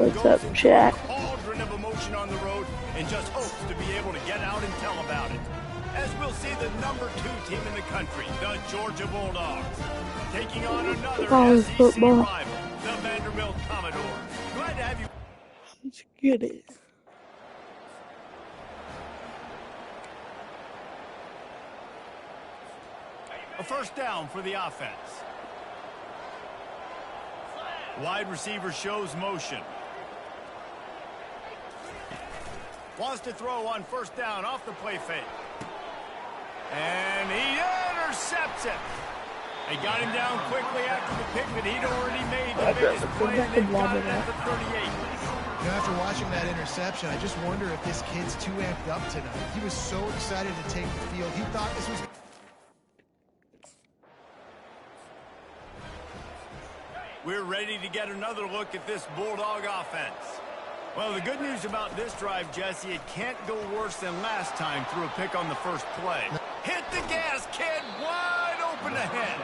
What's goes up, into chat? a cauldron of emotion on the road and just hopes to be able to get out and tell about it. As we'll see the number 2 team in the country, the Georgia Bulldogs, taking on another College SEC football. rival, the Vanderbilt Commodores. Glad to have you. Let's get it. A first down for the offense. Wide receiver shows motion. Wants to throw on first down off the play fake. And he intercepts it. They got him down quickly after the pick that he'd already made the biggest play. They got it at the 38. You know, after watching that interception, I just wonder if this kid's too amped up tonight. He was so excited to take the field. He thought this was... We're ready to get another look at this Bulldog offense. Well, the good news about this drive, Jesse, it can't go worse than last time through a pick on the first play. Hit the gas, kid, wide open ahead.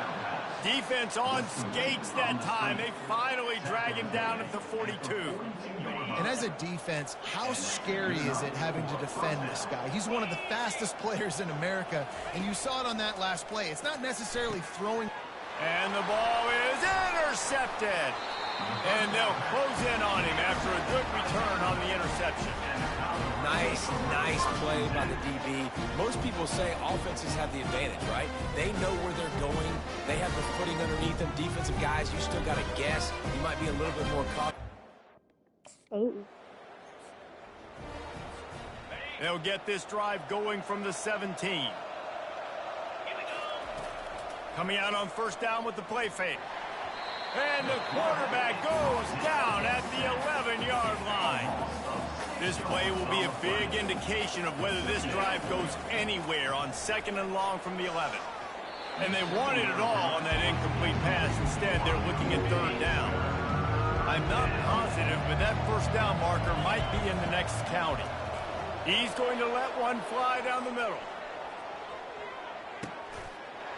Defense on skates that time. They finally drag him down at the 42. And as a defense, how scary is it having to defend this guy? He's one of the fastest players in America, and you saw it on that last play. It's not necessarily throwing... And the ball is intercepted. And they'll close in on him after a good return on the interception. Nice play by the DB. Most people say offenses have the advantage, right? They know where they're going. They have the footing underneath them. Defensive guys, you still got to guess. You might be a little bit more caught. Oh. They'll get this drive going from the 17. Coming out on first down with the play fake. And the quarterback goes down at the 11-yard line. This play will be a big indication of whether this drive goes anywhere on 2nd and long from the 11. And they wanted it all on that incomplete pass. Instead, they're looking at 3rd down. I'm not positive, but that first down marker might be in the next county. He's going to let one fly down the middle.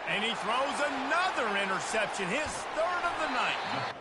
And he throws another interception, his 3rd of the night.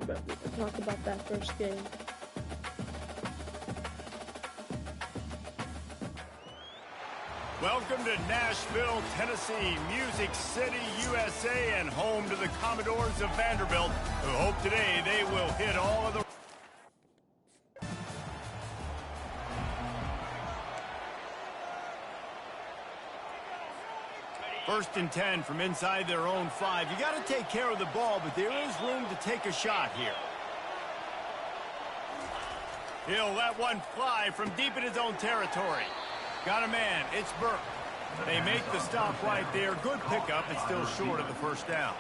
But we can talk about that first game. Welcome to Nashville, Tennessee, Music City, USA, and home to the Commodores of Vanderbilt, who hope today they will hit all of the... First and 10 from inside their own 5. You got to take care of the ball, but there is room to take a shot here. He'll let one fly from deep in his own territory. Got a man. It's Burke. They make the stop right there. Good pickup. It's still short of the first down.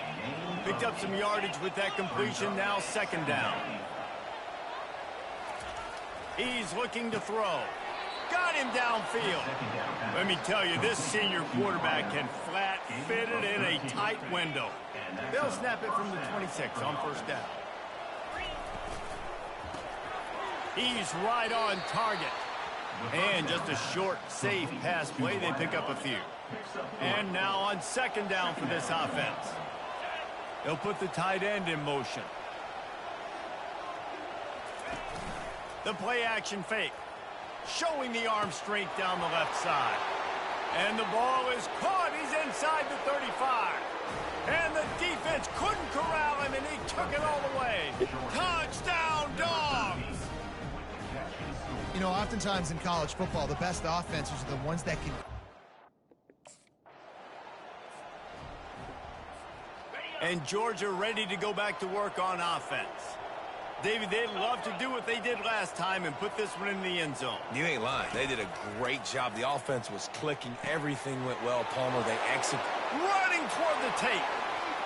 Picked up some yardage with that completion. Now 2nd down. He's looking to throw. Got him downfield. Let me tell you, this senior quarterback can flat fit it in a tight window. They'll snap it from the 26 on first down. He's right on target. And just a short, safe pass play. They pick up a few. And now on 2nd down for this offense. They'll put the tight end in motion. The play action fake. Showing the arm strength down the left side. And the ball is caught. He's inside the 35. And the defense couldn't corral him, and he took it all the way. Touchdown, Dogs! You know, oftentimes in college football, the best offenses are the ones that can... And Georgia ready to go back to work on offense. David, they'd love to do what they did last time and put this one in the end zone. You ain't lying. They did a great job. The offense was clicking. Everything went well. Palmer, they executed. Running toward the tape.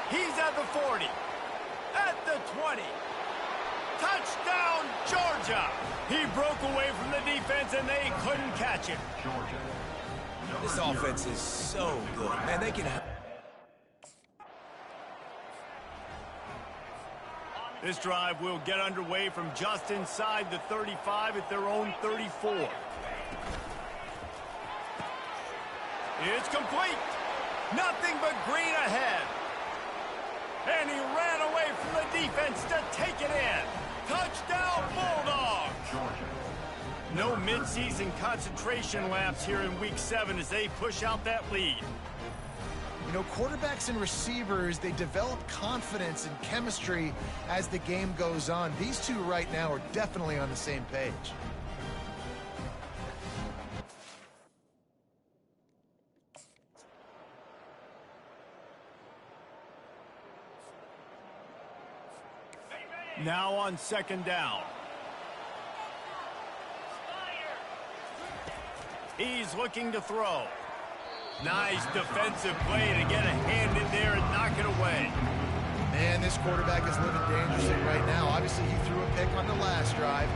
He's at the 40. At the 20. Touchdown, Georgia. He broke away from the defense, and they couldn't catch him. This offense is so good. Man, they can... This drive will get underway from just inside the 35 at their own 34. It's complete. Nothing but green ahead. And he ran away from the defense to take it in. Touchdown, Bulldogs. No midseason concentration laps here in Week 7 as they push out that lead. You know, quarterbacks and receivers, they develop confidence and chemistry as the game goes on. These two right now are definitely on the same page. Now on second down. He's looking to throw. Nice defensive play to get a hand in there and knock it away. Man, this quarterback is living dangerously right now. Obviously, he threw a pick on the last drive.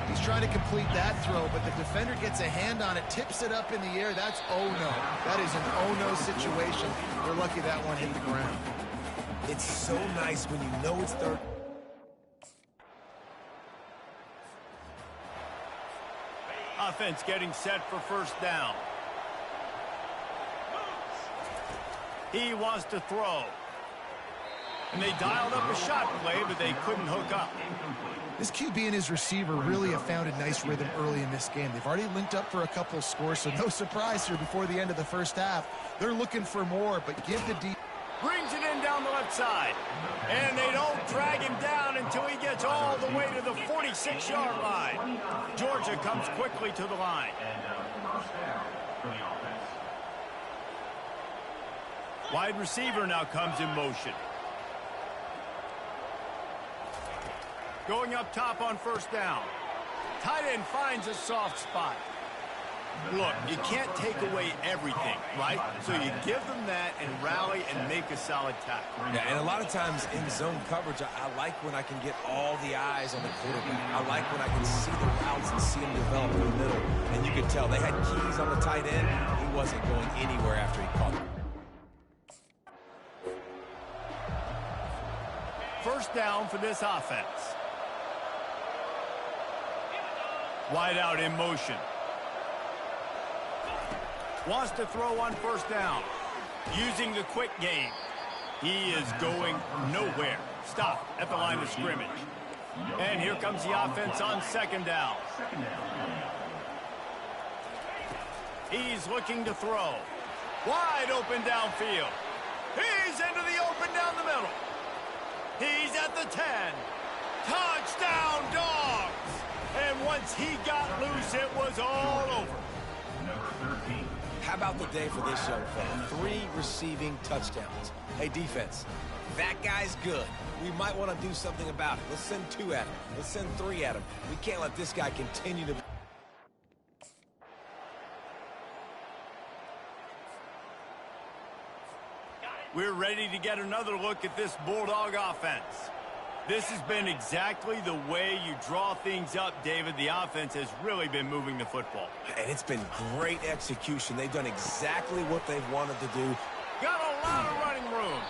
He's trying to complete that throw, but the defender gets a hand on it, tips it up in the air. That's oh-no. That is an oh-no situation. They're lucky that one hit the ground. It's so nice when you know it's third. Offense getting set for first down. He wants to throw. And they dialed up a shot play, but they couldn't hook up. This QB and his receiver really have found a nice rhythm early in this game. They've already linked up for a couple of scores, so no surprise here before the end of the first half. They're looking for more, but give the deep. Brings it in down the left side. And they don't drag him down until he gets all the way to the 46-yard line. Georgia comes quickly to the line. Wide receiver now comes in motion. Going up top on first down. Tight end finds a soft spot. Look, you can't take away everything, right? So you give them that and rally and make a solid tackle. Yeah, and a lot of times in zone coverage, I like when I can get all the eyes on the quarterback. I like when I can see the routes and see them develop in the middle. And you could tell they had keys on the tight end. He wasn't going anywhere after he caught them. First down for this offense. Wide out in motion. Wants to throw on first down. Using the quick game. He is going nowhere. Stop at the line of scrimmage. And here comes the offense on second down. He's looking to throw. Wide open downfield. He's into the open down the middle. He's at the 10. Touchdown, Dogs! And once he got loose, it was all over. How about the day for this young fella? 3 receiving touchdowns. Hey, defense, that guy's good. We might want to do something about it. Let's send 2 at him. Let's send 3 at him. We can't let this guy continue to... We're ready to get another look at this Bulldog offense. This has been exactly the way you draw things up, David. The offense has really been moving the football. And it's been great execution. They've done exactly what they've wanted to do. Got a lot of running room.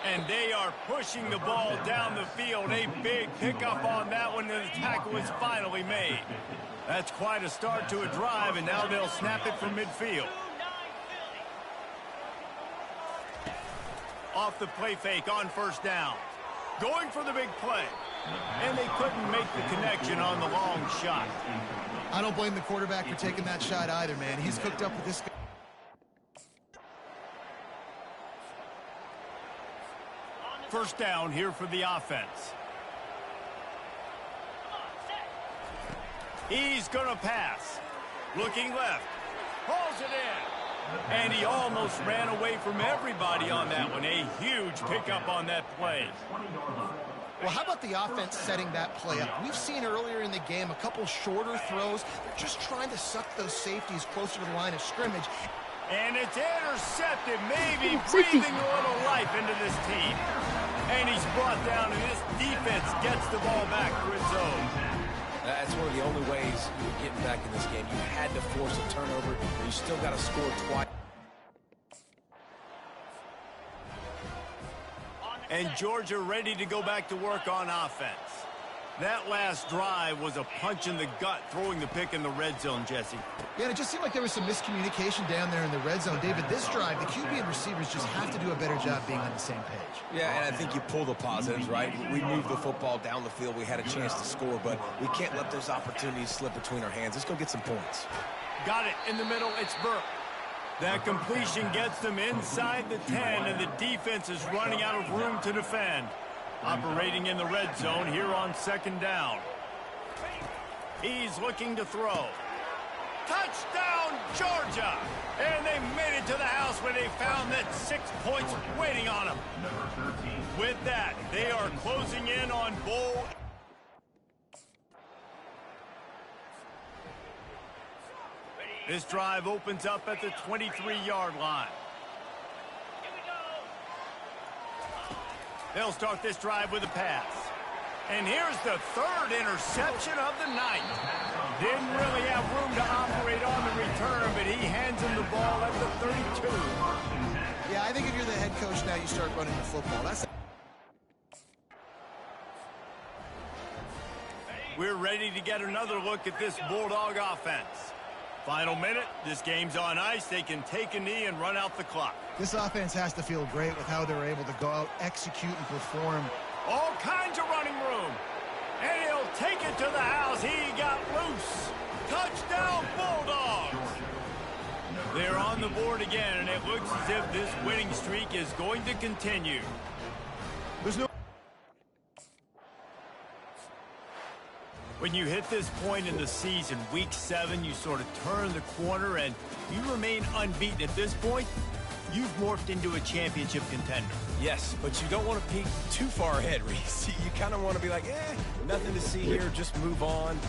And they are pushing the ball down the field. A big pickup on that one, and the tackle is finally made. That's quite a start to a drive, and now they'll snap it from midfield. Off the play fake on first down. Going for the big play. And they couldn't make the connection on the long shot. I don't blame the quarterback for taking that shot either, man. He's cooked up with this guy. First down here for the offense. He's going to pass. Looking left. Hauls it in. And he almost ran away from everybody on that one. A huge pickup on that play. Well, how about the offense setting that play up? We've seen earlier in the game a couple shorter throws. They're just trying to suck those safeties closer to the line of scrimmage. And it's intercepted, maybe breathing a little life into this team. And he's brought down, and this defense gets the ball back for its own. That's one of the only ways you were getting back in this game. You had to force a turnover. You still got to score twice. And Georgia ready to go back to work on offense. That last drive was a punch in the gut, throwing the pick in the red zone, Jesse. Yeah, and it just seemed like there was some miscommunication down there in the red zone. David, this drive, the QB and receivers just have to do a better job being on the same page. Yeah, and I think you pull the positives, right? We moved the football down the field. We had a chance to score, but we can't let those opportunities slip between our hands. Let's go get some points. Got it in the middle. It's Burke. That completion gets them inside the 10, and the defense is running out of room to defend. Operating in the red zone here on second down. He's looking to throw. Touchdown, Georgia! And they made it to the house where they found that 6 points waiting on them. With that, they are closing in on bowl. This drive opens up at the 23-yard line. They'll start this drive with a pass. And here's the third interception of the night. Didn't really have room to operate on the return, but he hands him the ball at the 32. Yeah, I think if you're the head coach now, you start running the football. We're ready to get another look at this Bulldog offense. Final minute, this game's on ice. They can take a knee and run out the clock. This offense has to feel great with how they're able to go out, execute, and perform. All kinds of running room. And he'll take it to the house. He got loose. Touchdown, Bulldogs. They're on the board again, and it looks as if this winning streak is going to continue. There's no... When you hit this point in the season, week 7, you sort of turn the corner and you remain unbeaten. At this point, you've morphed into a championship contender. Yes, but you don't want to peek too far ahead, Reese. You kind of want to be like, nothing to see here, just move on.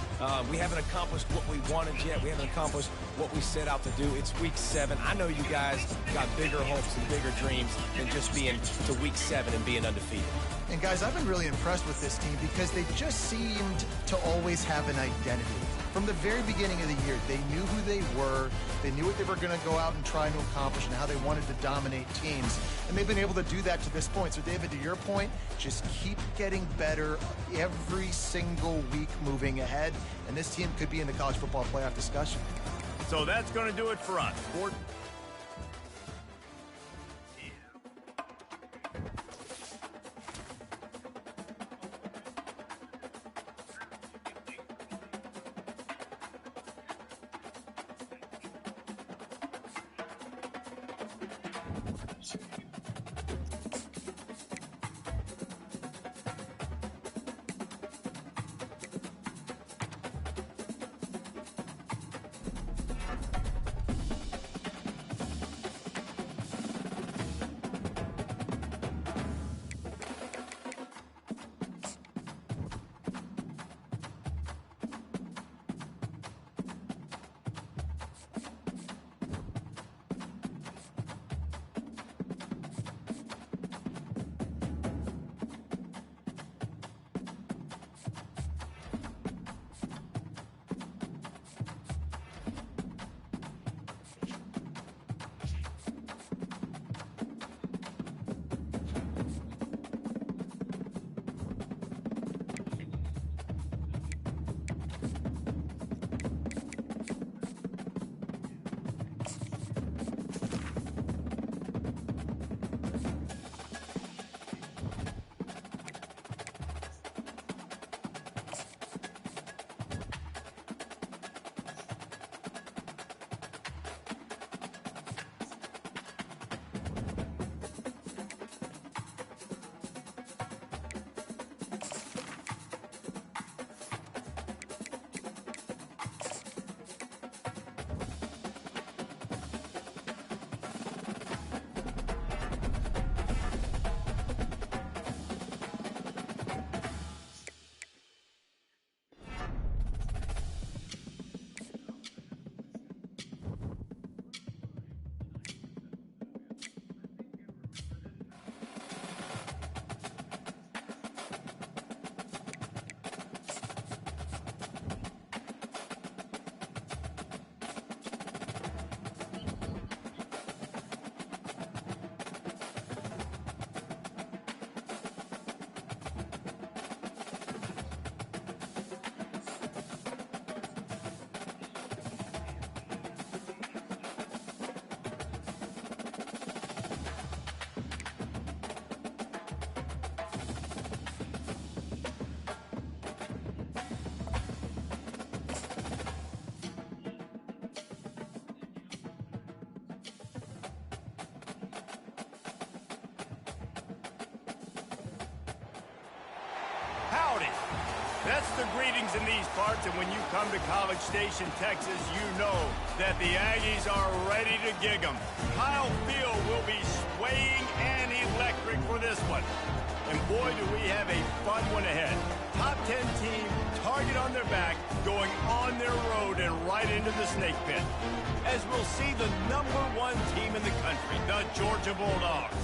We haven't accomplished what we wanted yet. We haven't accomplished what we set out to do. It's week 7. I know you guys got bigger hopes and bigger dreams than just being to week 7 and being undefeated. And guys, I've been really impressed with this team because they just seemed to always have an identity. From the very beginning of the year, they knew who they were, they knew what they were going to go out and try to accomplish and how they wanted to dominate teams. And they've been able to do that to this point. So David, to your point, just keep getting better every single week moving ahead. And this team could be in the college football playoff discussion. So that's going to do it for us. That's the greetings in these parts, and when you come to College Station, Texas, you know that the Aggies are ready to gig 'em. Kyle Field will be swaying and electric for this one. And boy, do we have a fun one ahead. Top 10 team, target on their back, going on their road and right into the snake pit. As we'll see the #1 team in the country, the Georgia Bulldogs,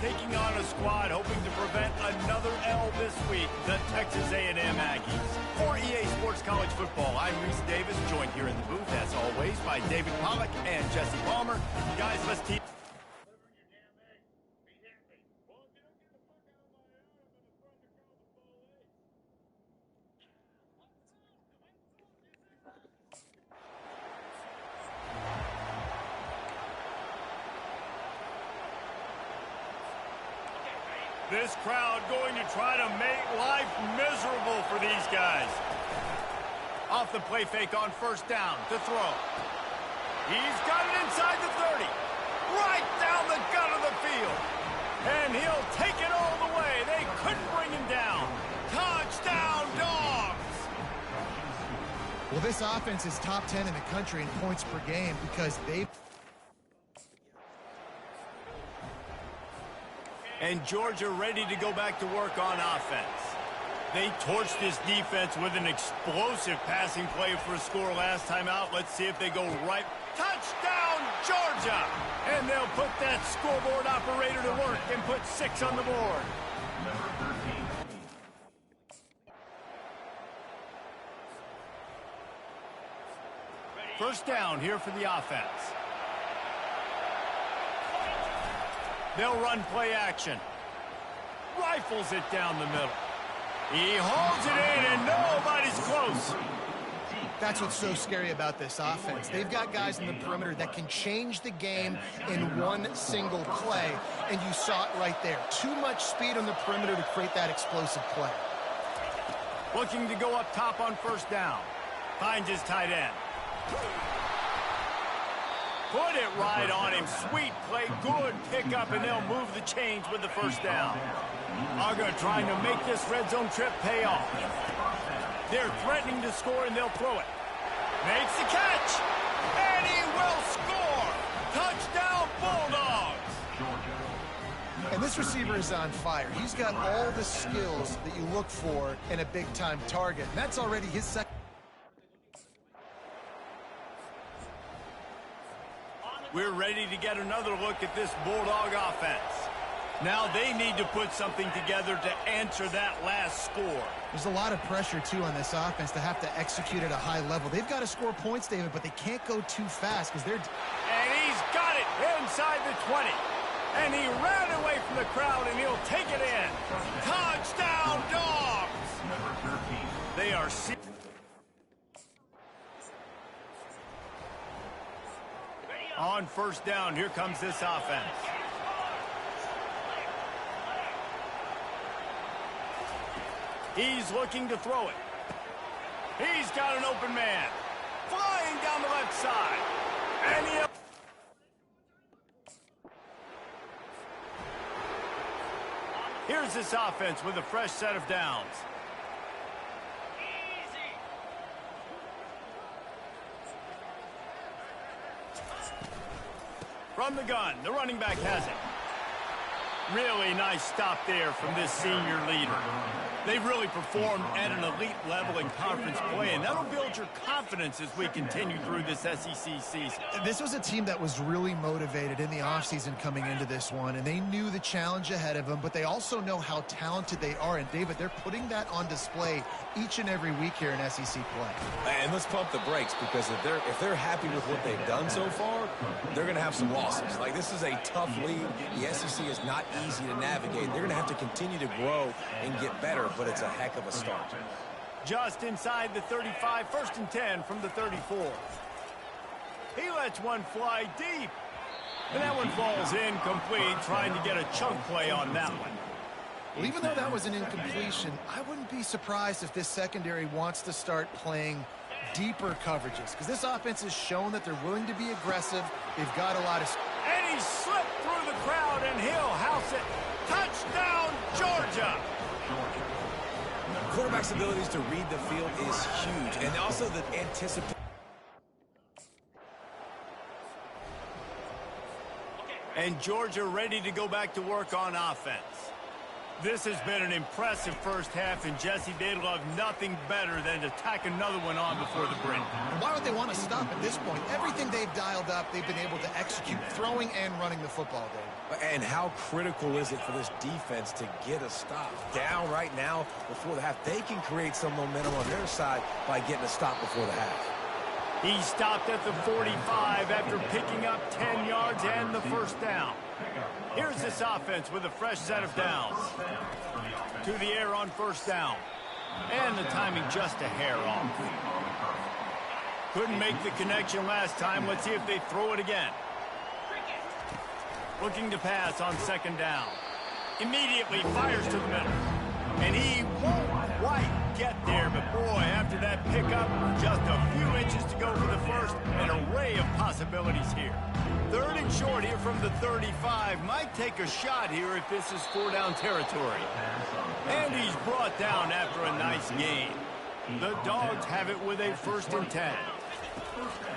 taking on a squad hoping to prevent another L this week, the Texas A&M Aggies. For EA Sports College Football, I'm Reese Davis, joined here in the booth, as always, by David Pollack and Jesse Palmer. Guys, let's team. This crowd going to try to make life miserable for these guys. Off the play fake on first down to throw. He's got it inside the 30. Right down the gut of the field. And he'll take it all the way. They couldn't bring him down. Touchdown, Dogs! Well, this offense is top 10 in the country in points per game because they... And Georgia ready to go back to work on offense. They torched this defense with an explosive passing play for a score last time out. Let's see if they go right. Touchdown, Georgia! And they'll put that scoreboard operator to work and put 6 on the board. First down here for the offense. They'll run play action. Rifles it down the middle. He holds it in, and nobody's close. That's what's so scary about this offense. They've got guys in the perimeter that can change the game in one single play, and you saw it right there. Too much speed on the perimeter to create that explosive play. Looking to go up top on first down. Finds his tight end. Put it right on him. Sweet play. Good pickup, and they'll move the chains with the first down. Uga trying to make this red zone trip pay off. They're threatening to score, and they'll throw it. Makes the catch, and he will score. Touchdown, Bulldogs. And this receiver is on fire. He's got all the skills that you look for in a big-time target. And that's already his second. We're ready to get another look at this Bulldog offense. Now they need to put something together to answer that last score. There's a lot of pressure, too, on this offense to have to execute at a high level. They've got to score points, David, but they can't go too fast because they're... And he's got it inside the 20. And he ran away from the crowd, and he'll take it in. Touchdown, Dogs! They are... On first down, here comes this offense. He's looking to throw it. He's got an open man. Flying down the left side. And he... Here's this offense with a fresh set of downs. From the gun, the running back has it. Really nice stop there from this senior leader. They've really performed at an elite level in conference play, and that'll build your confidence as we continue through this SEC season. This was a team that was really motivated in the offseason coming into this one, and they knew the challenge ahead of them, but they also know how talented they are. And, David, they're putting that on display each and every week here in SEC play. And let's pump the brakes, because if they're happy with what they've done so far, they're going to have some losses. Like, this is a tough league. The SEC is not easy to navigate. They're going to have to continue to grow and get better, but it's a heck of a start. Just inside the 35, first and 10 from the 34. He lets one fly deep. And that one falls incomplete, trying to get a chunk play on that one. Well, even though that was an incompletion, I wouldn't be surprised if this secondary wants to start playing deeper coverages, because this offense has shown that they're willing to be aggressive. They've got a lot of... And he slipped through the crowd, and he'll house it. Touchdown, Georgia! Quarterback's abilities to read the field is huge, and also the anticipation. And Georgia ready to go back to work on offense. This has been an impressive first half, and Jesse, they'd love nothing better than to tack another one on before the break. Why would they want to stop at this point? Everything they've dialed up, they've been able to execute, throwing and running the football game. And how critical is it for this defense to get a stop? Down right now before the half, they can create some momentum on their side by getting a stop before the half. He stopped at the 45 after picking up 10 yards and the first down. Here's this offense with a fresh set of downs. To the air on first down. And the timing just a hair off. Couldn't make the connection last time. Let's see if they throw it again. Looking to pass on second down. Immediately fires to the middle. And he won't quite get there, but boy, after that pickup, just a few inches to go for the first. An array of possibilities here. Third and short here from the 35. Might take a shot here if this is 4-down territory. And he's brought down after a nice gain. The Dogs have it with a 1st and 10.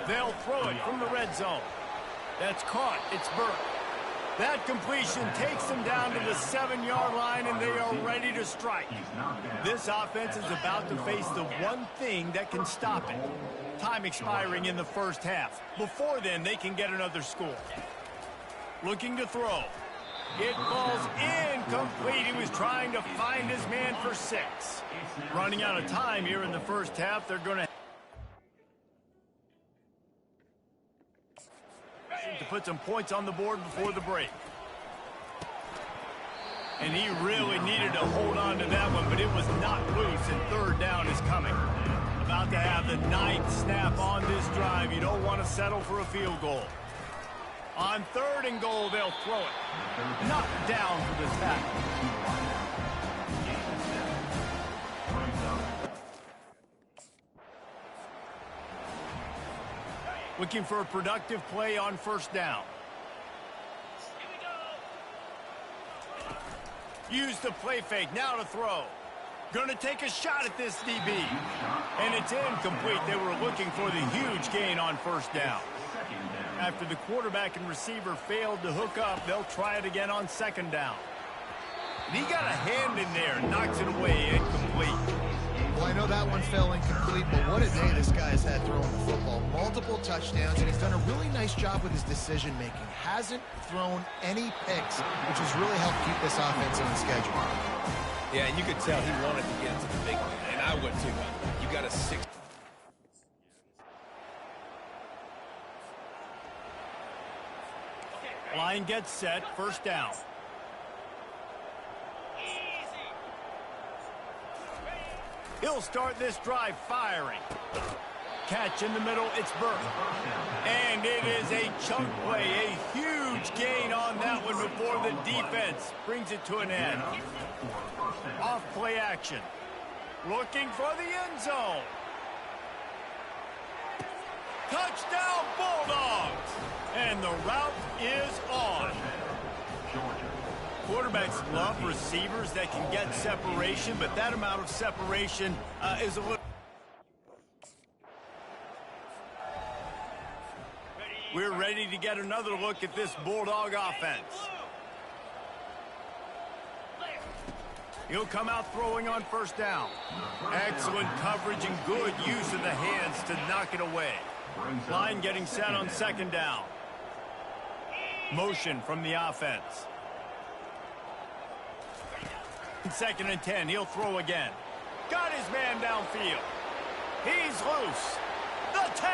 They'll throw it from the red zone. That's caught. It's Burke. That completion takes them down to the 7-yard line, and they are ready to strike. This offense is about to face the one thing that can stop it. Time expiring in the first half. Before then, they can get another score. Looking to throw. It falls incomplete. He was trying to find his man for 6. Running out of time here in the first half. They're going to put some points on the board before the break. And he really needed to hold on to that one, but it was knocked loose, and third down is coming. About to have the 9th snap on this drive. You don't want to settle for a field goal. On 3rd and goal, they'll throw it. Knocked down for this tackle. Looking for a productive play on first down. Use the play fake, now to throw. Going to take a shot at this DB. And it's incomplete. They were looking for the huge gain on first down. After the quarterback and receiver failed to hook up, they'll try it again on 2nd down. And he got a hand in there, knocks it away, incomplete. Well, I know that one fell incomplete, but what a day this guy has had throwing the football. Multiple touchdowns, and he's done a really nice job with his decision-making. Hasn't thrown any picks, which has really helped keep this offense on schedule. Yeah, and you could tell he wanted to get into the big one, and I would too. You got a 6. Line gets set, first down. He'll start this drive firing. Catch in the middle, it's Burke. And it is a chunk play, a huge gain on that one before the defense brings it to an end. Off play action. Looking for the end zone. Touchdown Bulldogs! And the route is on. Quarterbacks love receivers that can get separation, but that amount of separation is a little... We're ready to get another look at this Bulldog offense. He'll come out throwing on first down. Excellent coverage and good use of the hands to knock it away. Line getting set on 2nd down. Motion from the offense. 2nd and 10, he'll throw again. Got his man downfield. He's loose. The 10.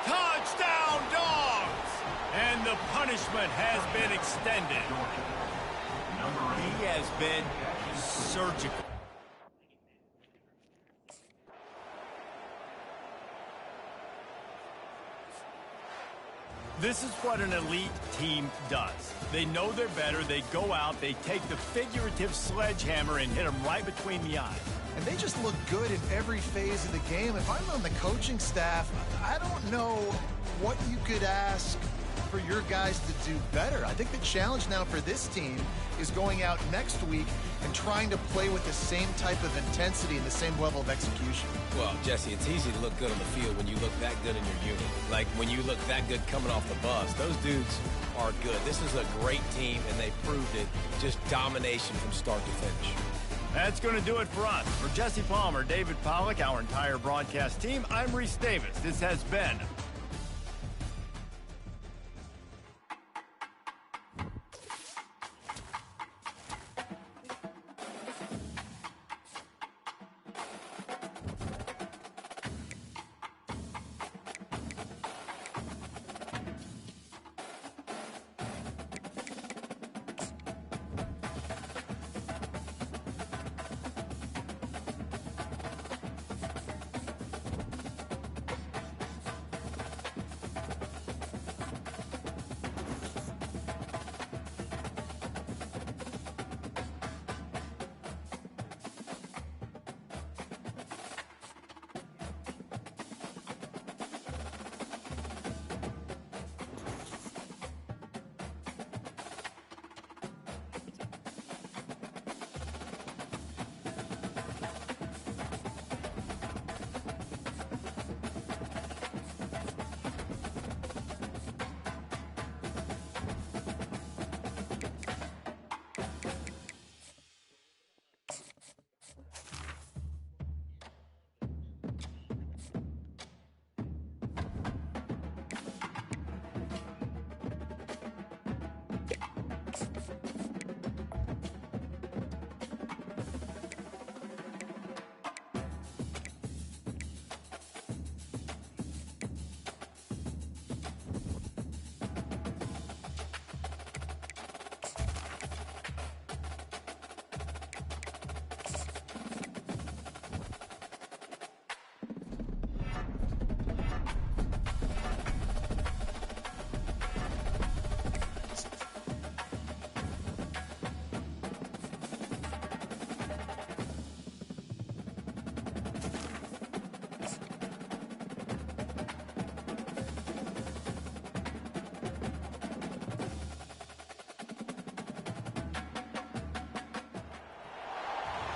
Touchdown Dogs! And the punishment has been extended. He has been surgical. This is what an elite team does. They know they're better. They go out. They take the figurative sledgehammer and hit them right between the eyes. And they just look good in every phase of the game. If I'm on the coaching staff, I don't know what you could ask for your guys to do better. I think the challenge now for this team is going out next week and trying to play with the same type of intensity and the same level of execution. Well, Jesse, it's easy to look good on the field when you look that good in your unit. Like when you look that good coming off the bus. Those dudes are good. This is a great team, and they proved it. Just domination from start to finish. That's going to do it for us. For Jesse Palmer, David Pollack, our entire broadcast team, I'm Reese Davis. This has been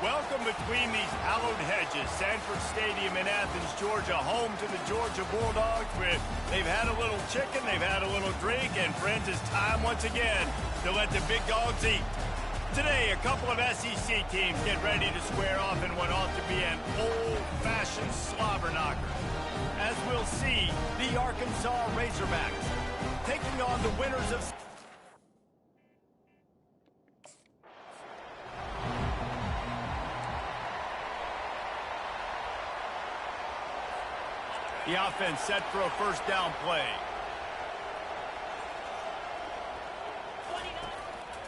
Welcome between these hallowed hedges. Sanford Stadium in Athens, Georgia, home to the Georgia Bulldogs. They've had a little chicken, they've had a little drink, and friends, it's time once again to let the big dogs eat. Today, a couple of SEC teams get ready to square off in what ought to be an old-fashioned slobber knocker. As we'll see, the Arkansas Razorbacks taking on the winners of... The offense set for a first down play.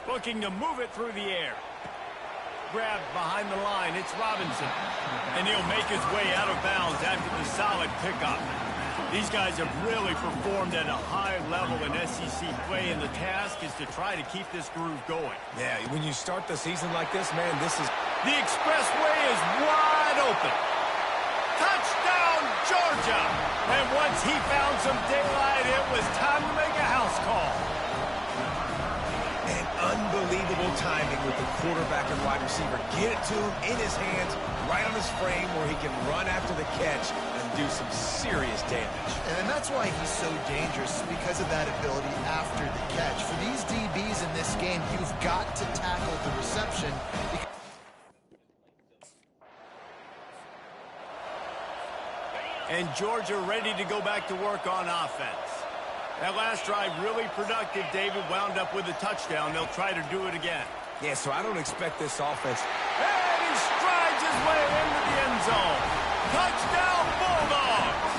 Looking to move it through the air. Grabbed behind the line. It's Robinson. And he'll make his way out of bounds after the solid pickup. These guys have really performed at a high level in SEC play, and the task is to try to keep this groove going. Yeah, when you start the season like this, man, this is... The expressway is wide open. Touchdown, Georgia! And once he found some daylight, it was time to make a house call. And unbelievable timing with the quarterback and wide receiver. Get it to him in his hands, right on his frame, where he can run after the catch and do some serious damage. And that's why he's so dangerous, because of that ability after the catch. For these DBs in this game, you've got to tackle the reception. And Georgia ready to go back to work on offense. That last drive really productive. David wound up with a touchdown. They'll try to do it again. Yeah, so I don't expect this offense. And he strides his way into the end zone. Touchdown, Bulldogs!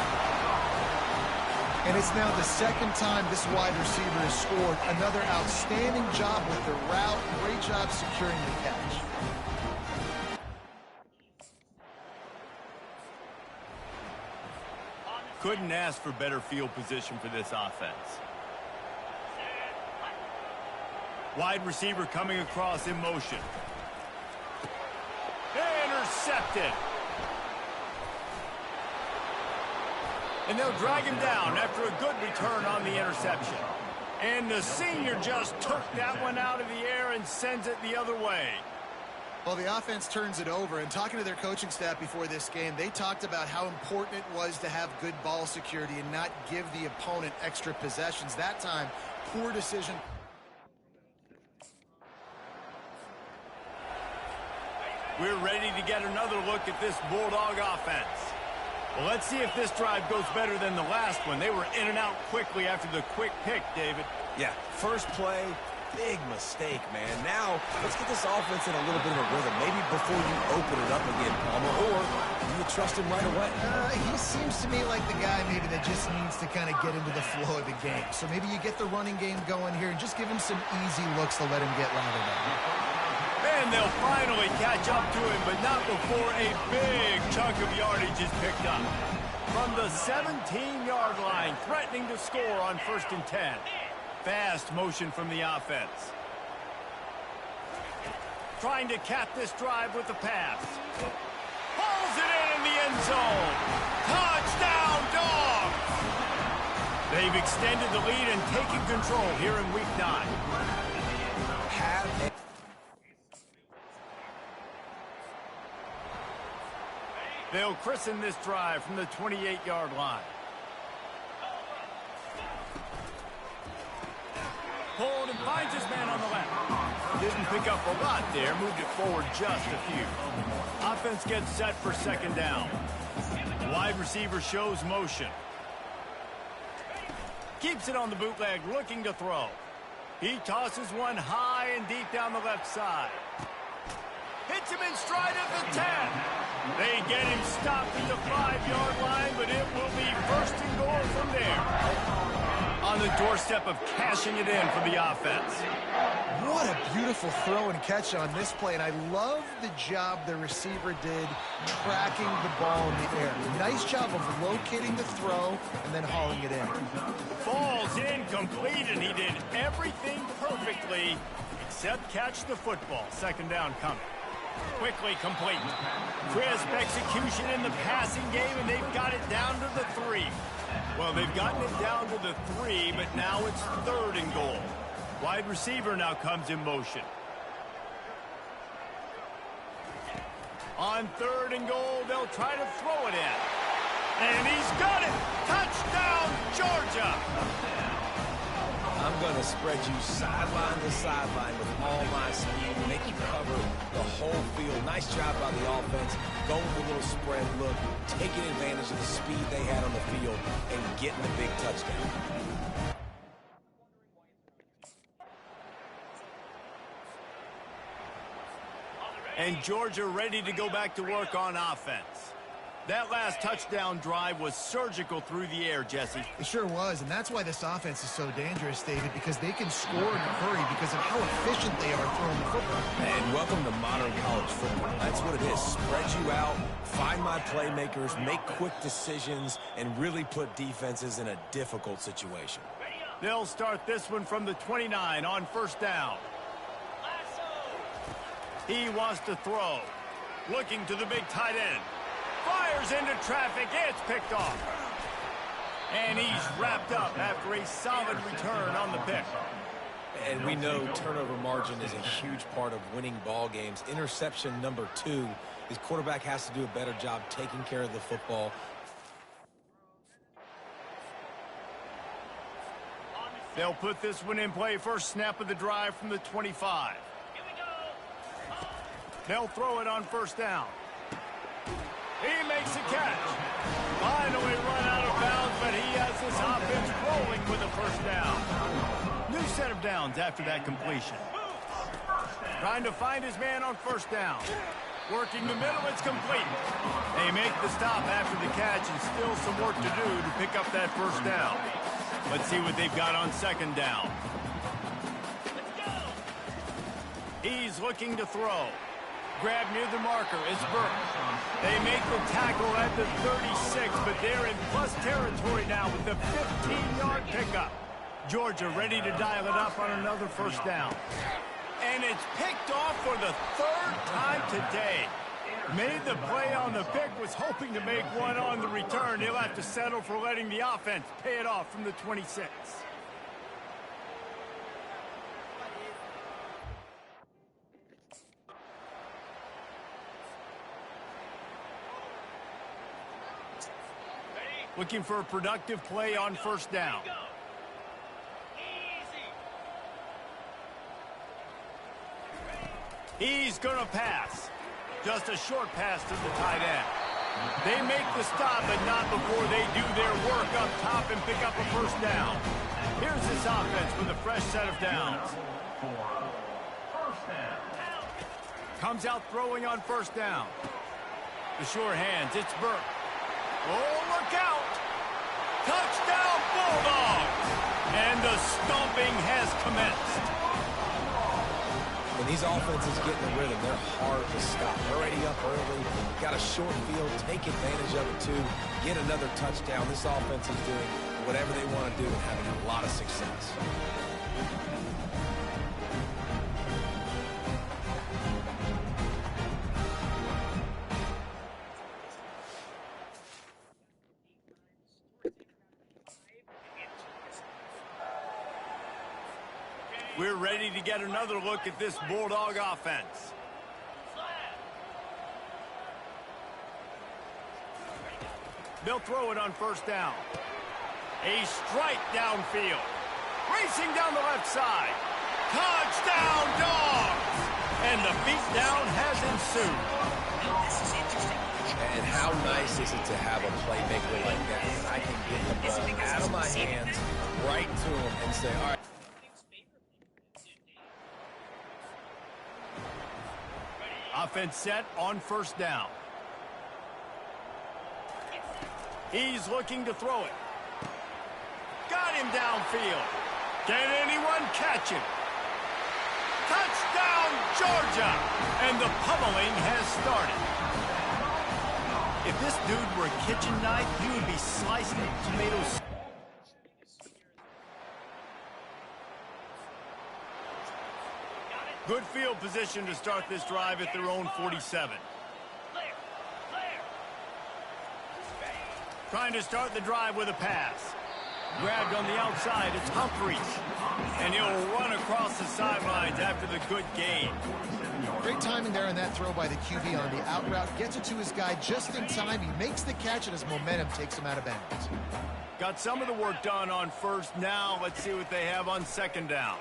And it's now the second time this wide receiver has scored. Another outstanding job with the route. Great job securing the catch. Couldn't ask for better field position for this offense. Wide receiver coming across in motion. Intercepted. And they'll drag him down after a good return on the interception. And the senior just took that one out of the air and sends it the other way. Well, the offense turns it over, and talking to their coaching staff before this game, they talked about how important it was to have good ball security and not give the opponent extra possessions. That time, poor decision. We're ready to get another look at this Bulldog offense. Well, let's see if this drive goes better than the last one. They were in and out quickly after the quick pick, David. Yeah, first play, big mistake, man. Now, let's get this offense in a little bit of a rhythm. Maybe before you open it up again, Palmer, or do you trust him right away? He seems to me like the guy maybe that just needs to kind of get into the flow of the game. So maybe you get the running game going here and just give him some easy looks to let him get lathered up. And they'll finally catch up to him, but not before a big chunk of yardage is picked up. From the 17-yard line, threatening to score on 1st and 10. Fast motion from the offense. Trying to cap this drive with the pass. Pulls it in the end zone. Touchdown, Dogs! They've extended the lead and taken control here in Week 9. They'll christen this drive from the 28-yard line. Pulled and finds his man on the left. Didn't pick up a lot there, moved it forward just a few. Offense gets set for 2nd down. The wide receiver shows motion. Keeps it on the bootleg, looking to throw. He tosses one high and deep down the left side. Hits him in stride at the 10. They get him stopped at the 5-yard line, but it will be 1st and goal from there. On the doorstep of cashing it in for the offense. What a beautiful throw and catch on this play, and I love the job the receiver did tracking the ball in the air. Nice job of locating the throw and then hauling it in. Falls incomplete, and he did everything perfectly except catch the football. 2nd down coming. Quickly complete. Crisp execution in the passing game, and they've got it down to the 3. Well, they've gotten it down to the 3, but now it's 3rd and goal. Wide receiver now comes in motion. On 3rd and goal, they'll try to throw it in. And he's got it! Touchdown, Georgia! I'm going to spread you sideline to sideline with all my speed, make you cover the whole field. Nice job by the offense, going with a little spread look, taking advantage of the speed they had on the field, and getting the big touchdown. And Georgia ready to go back to work on offense. That last touchdown drive was surgical through the air, Jesse. It sure was, and that's why this offense is so dangerous, David, because they can score in a hurry because of how efficient they are throwing the football. And welcome to modern college football. That's what it is. Spread you out, find my playmakers, make quick decisions, and really put defenses in a difficult situation. They'll start this one from the 29 on 1st down. He wants to throw. Looking to the big tight end. Fires into traffic. It's picked off. And he's wrapped up after a solid return on the pick. And we know turnover margin is a huge part of winning ball games. Interception number 2. His quarterback has to do a better job taking care of the football. They'll put this one in play. First snap of the drive from the 25. They'll throw it on 1st down. He makes a catch. Finally run out of bounds, but he has this offense rolling with a 1st down. New set of downs after that completion. Trying to find his man on 1st down. Working the middle, it's complete. They make the stop after the catch, and still some work to do to pick up that 1st down. Let's see what they've got on 2nd down. He's looking to throw. Grab near the marker. It's Burke. They make the tackle at the 36, but they're in plus territory now with the 15-yard pickup. Georgia ready to dial it up on another 1st down. And it's picked off for the 3rd time today. Made the play on the pick, was hoping to make one on the return. He'll have to settle for letting the offense pay it off from the 26. Looking for a productive play on first down. He's going to pass. Just a short pass to the tight end. They make the stop, but not before they do their work up top and pick up a first down. Here's this offense with a fresh set of downs. Comes out throwing on first down. The sure hands, it's Burke. Oh, look out! Touchdown, Bulldogs! And the stomping has commenced. When these offenses get in the rhythm, they're hard to stop. Already up early, got a short field, take advantage of it too, get another touchdown. This offense is doing whatever they want to do and having a lot of success. We're ready to get another look at this Bulldog offense. They'll throw it on first down. A strike downfield. Racing down the left side. Touchdown, Dogs! And the beatdown has ensued. And how nice is it to have a playmaker like that? I can get the ball out of my hands, right to him, and say, all right. Offense set on first down. He's looking to throw it. Got him downfield. Can anyone catch him? Touchdown, Georgia! And the pummeling has started. If this dude were a kitchen knife, he would be slicing tomatoes. Good field position to start this drive at their own 47. Trying to start the drive with a pass. Grabbed on the outside, it's Humphries. And he'll run across the sidelines after the good gain. Great timing there on that throw by the QB on the out route. Gets it to his guy just in time. He makes the catch, and his momentum takes him out of bounds. Got some of the work done on first. Now let's see what they have on second down.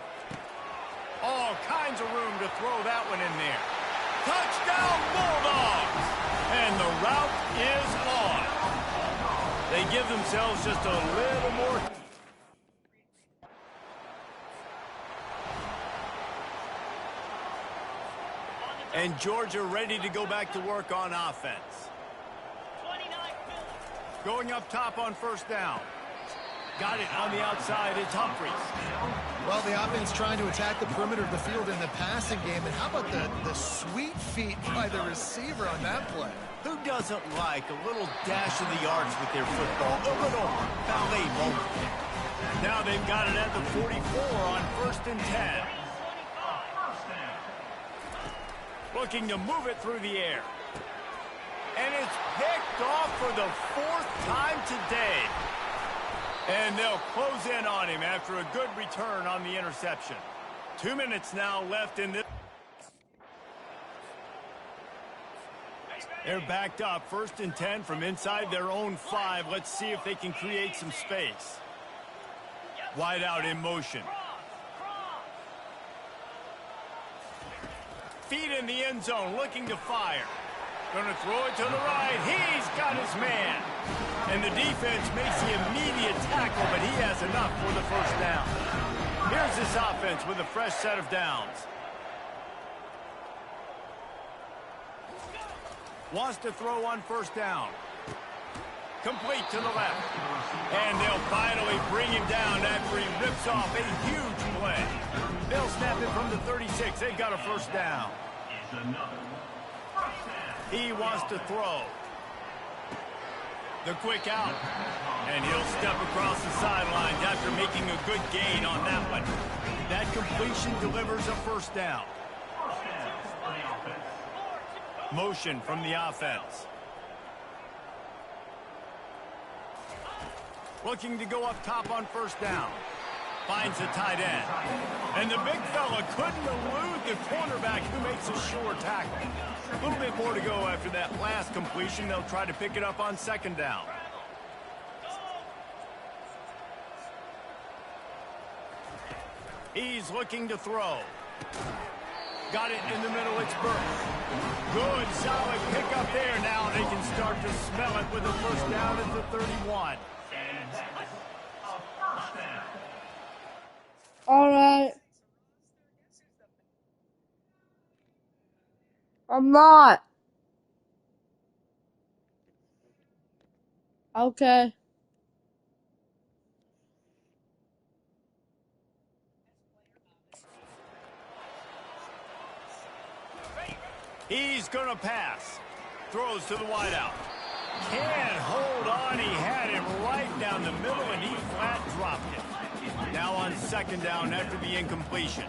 All kinds of room to throw that one in there. Touchdown, Bulldogs! And the route is on. They give themselves just a little more. And Georgia ready to go back to work on offense. Going up top on first down. Got it on the outside, it's Humphries. Well, the offense trying to attack the perimeter of the field in the passing game. And how about the sweet feet by the receiver on that play? Who doesn't like a little dash of the yards with their football? A little ballet moment. Now they've got it at the 44 on first and 10. Looking to move it through the air. And it's picked off for the fourth time today. And they'll close in on him after a good return on the interception. 2 minutes now left in this. They're backed up, first and 10 from inside their own 5. Let's see if they can create some space. Wide out in motion. Feet in the end zone, looking to fire. Going to throw it to the right. He's got his man. And the defense makes the immediate tackle, but he has enough for the first down. Here's this offense with a fresh set of downs. Wants to throw on first down. Complete to the left. And they'll finally bring him down after he rips off a huge play. They'll snap it from the 36. They've got a first down. He wants to throw. The quick out. And he'll step across the sidelines after making a good gain on that one. That completion delivers a first down. Motion from the offense. Looking to go up top on first down. Finds the tight end. And the big fella couldn't elude the cornerback who makes a sure tackle. A little bit more to go after that last completion. They'll try to pick it up on second down. He's looking to throw. Got it in the middle. It's Burks. Good, solid pickup there. Now they can start to smell it with a first down at the 31. All right. I'm not. Okay. He's going to pass. Throws to the wideout. Can't hold on. He had it right down the middle, and he flat dropped it. Now on second down after the incompletion.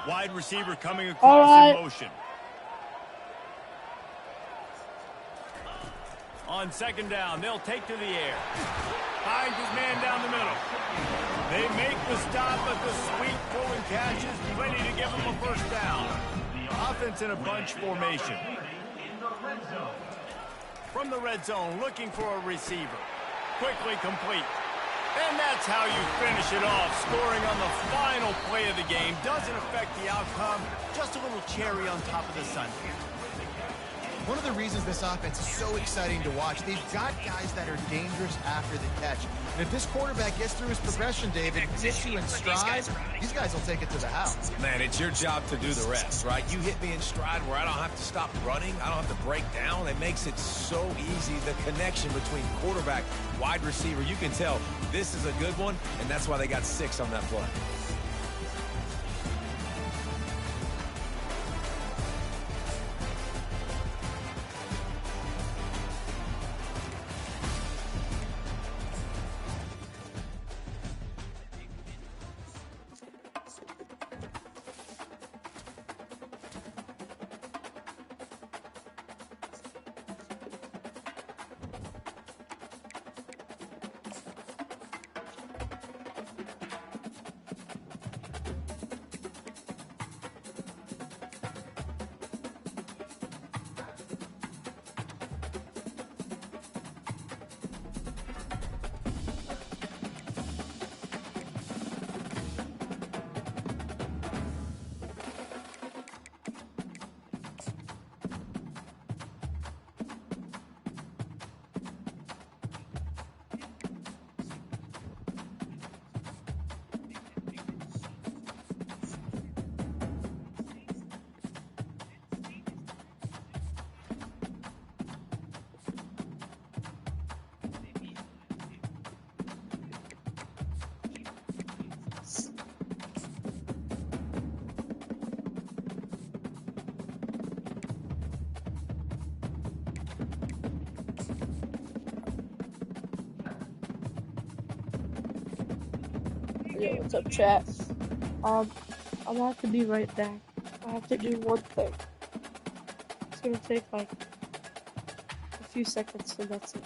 Wide receiver coming across in motion. On second down, they'll take to the air. Finds his man down the middle. They make the stop, but the sweep pulling catches plenty to give them a first down. Offense in a bunch formation. From the red zone, looking for a receiver. Quickly complete. And that's how you finish it off. Scoring on the final play of the game doesn't affect the outcome. Just a little cherry on top of the sundae. One of the reasons this offense is so exciting to watch, they've got guys that are dangerous after the catch. And if this quarterback gets through his progression, David, gets you in stride, these guys will take it to the house. Man, it's your job to do the rest, right? You hit me in stride where I don't have to stop running. I don't have to break down. It makes it so easy, the connection between quarterback, wide receiver. You can tell this is a good one, and that's why they got 6 on that play. Yo, what's up, chat? I'm gonna have to be right back. I have to do one thing. It's gonna take like a few seconds, so that's it.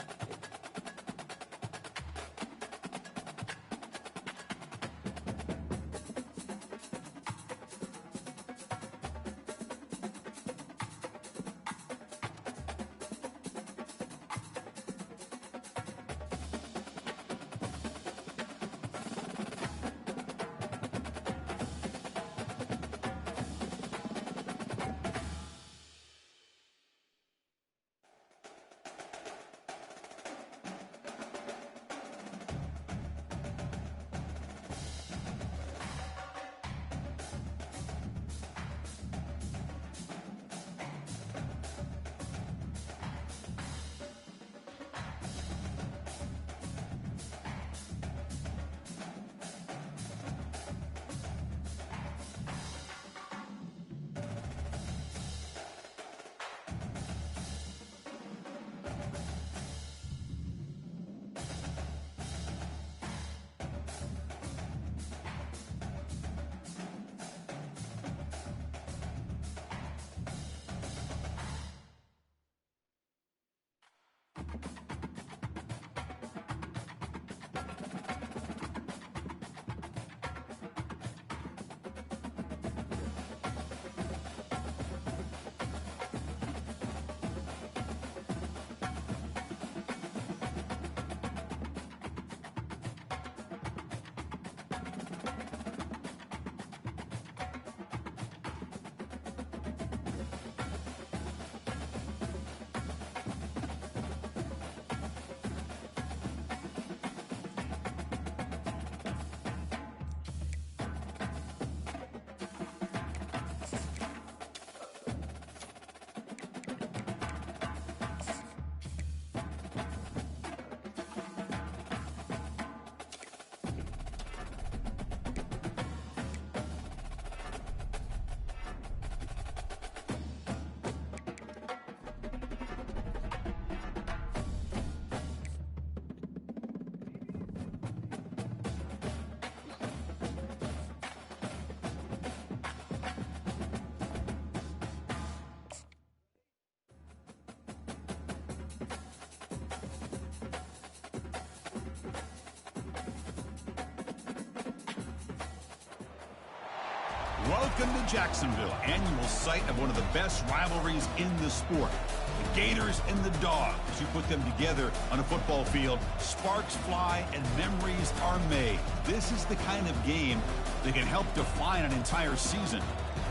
Welcome to Jacksonville, annual site of one of the best rivalries in the sport. The Gators and the Dogs. You put them together on a football field, sparks fly and memories are made. This is the kind of game that can help define an entire season.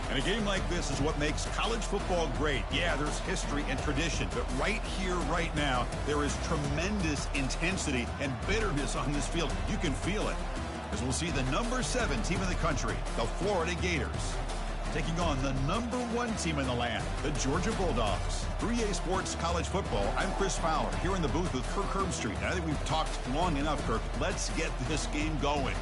And a game like this is what makes college football great. Yeah, there's history and tradition, but right here, right now, there is tremendous intensity and bitterness on this field. You can feel it. As we'll see the number 7 team in the country, the Florida Gators, taking on the number 1 team in the land, the Georgia Bulldogs. 3A Sports College Football, I'm Chris Fowler, here in the booth with Kirk Herbstreit. And I think we've talked long enough, Kirk. Let's get this game going.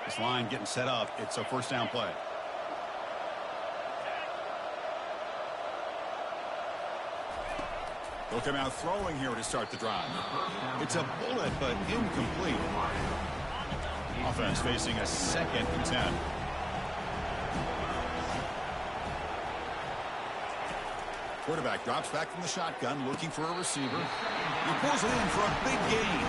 This line getting set up. It's a first down play. They'll come out throwing here to start the drive. It's a bullet, but incomplete. Offense facing a 2nd and 10. Quarterback drops back from the shotgun, looking for a receiver. He pulls it in for a big gain.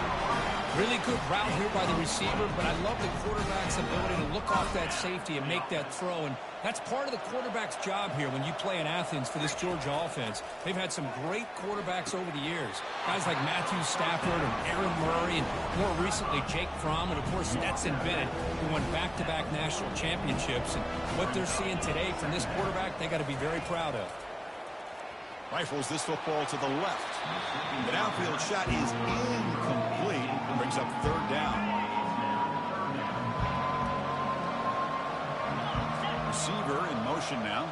Really good route here by the receiver, but I love the quarterback's ability to look off that safety and make that throw. And that's part of the quarterback's job here when you play in Athens for this Georgia offense. They've had some great quarterbacks over the years. Guys like Matthew Stafford and Aaron Murray, and more recently Jake Fromm, and of course Stetson Bennett, who won back-to-back national championships. And what they're seeing today from this quarterback, they got to be very proud of. Rifles this football to the left. The downfield shot is incomplete. Brings up 3rd down. Receiver in motion now.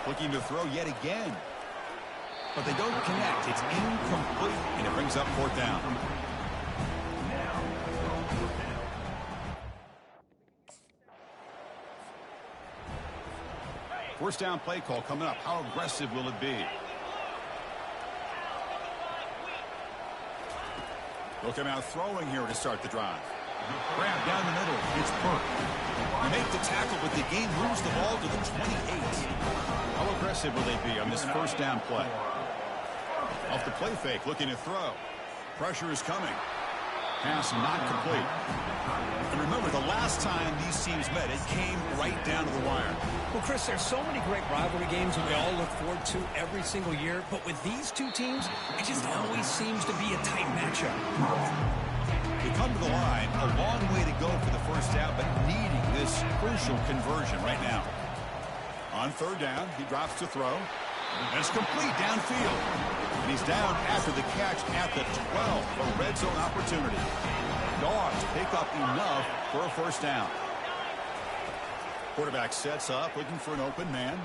Looking to throw yet again. But they don't connect. It's incomplete. And it brings up 4th down. First down play call coming up. How aggressive will it be? They'll come out throwing here to start the drive. Grab down the middle. It's Burke. They make the tackle, but the game moves the ball to the 28. How aggressive will they be on this first down play? Off the play fake, looking to throw. Pressure is coming. Pass not complete. And remember, the last time these teams met, it came right down to the wire. Well, Chris, there's so many great rivalry games that we all look forward to every single year. But with these two teams, it just always seems to be a tight matchup. They come to the line, a long way to go for the first down, but needing this crucial conversion right now. On 3rd down, he drops to throw. And it's complete downfield. And he's down after the catch at the 12. A red zone opportunity. Dogs pick up enough for a first down. Quarterback sets up, looking for an open man.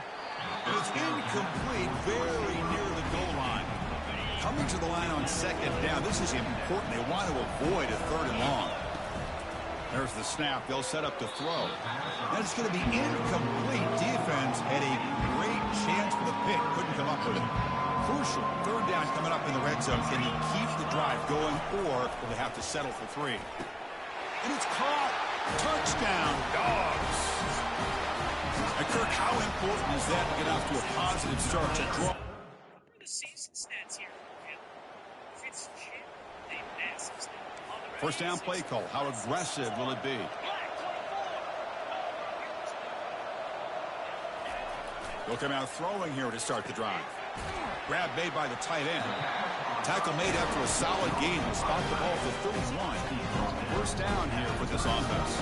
And it's incomplete, very near the goal line. Coming to the line on 2nd down. This is important. They want to avoid a 3rd and long. There's the snap. They'll set up to throw. And it's going to be incomplete. Defense had a great chance for the pick. Couldn't come up with it. Crucial 3rd down coming up in the red zone. Can he keep the drive going, or will they have to settle for 3? And it's caught. Touchdown, Dogs. And Kirk, how important is that to get off to a positive start to draw? The season stats here for him. Fitzgerald, a massive stat. First down play call. How aggressive will it be? They'll come out throwing here to start the drive. Grab made by the tight end. Tackle made after a solid gain and spot the ball for 31. First down here for this offense.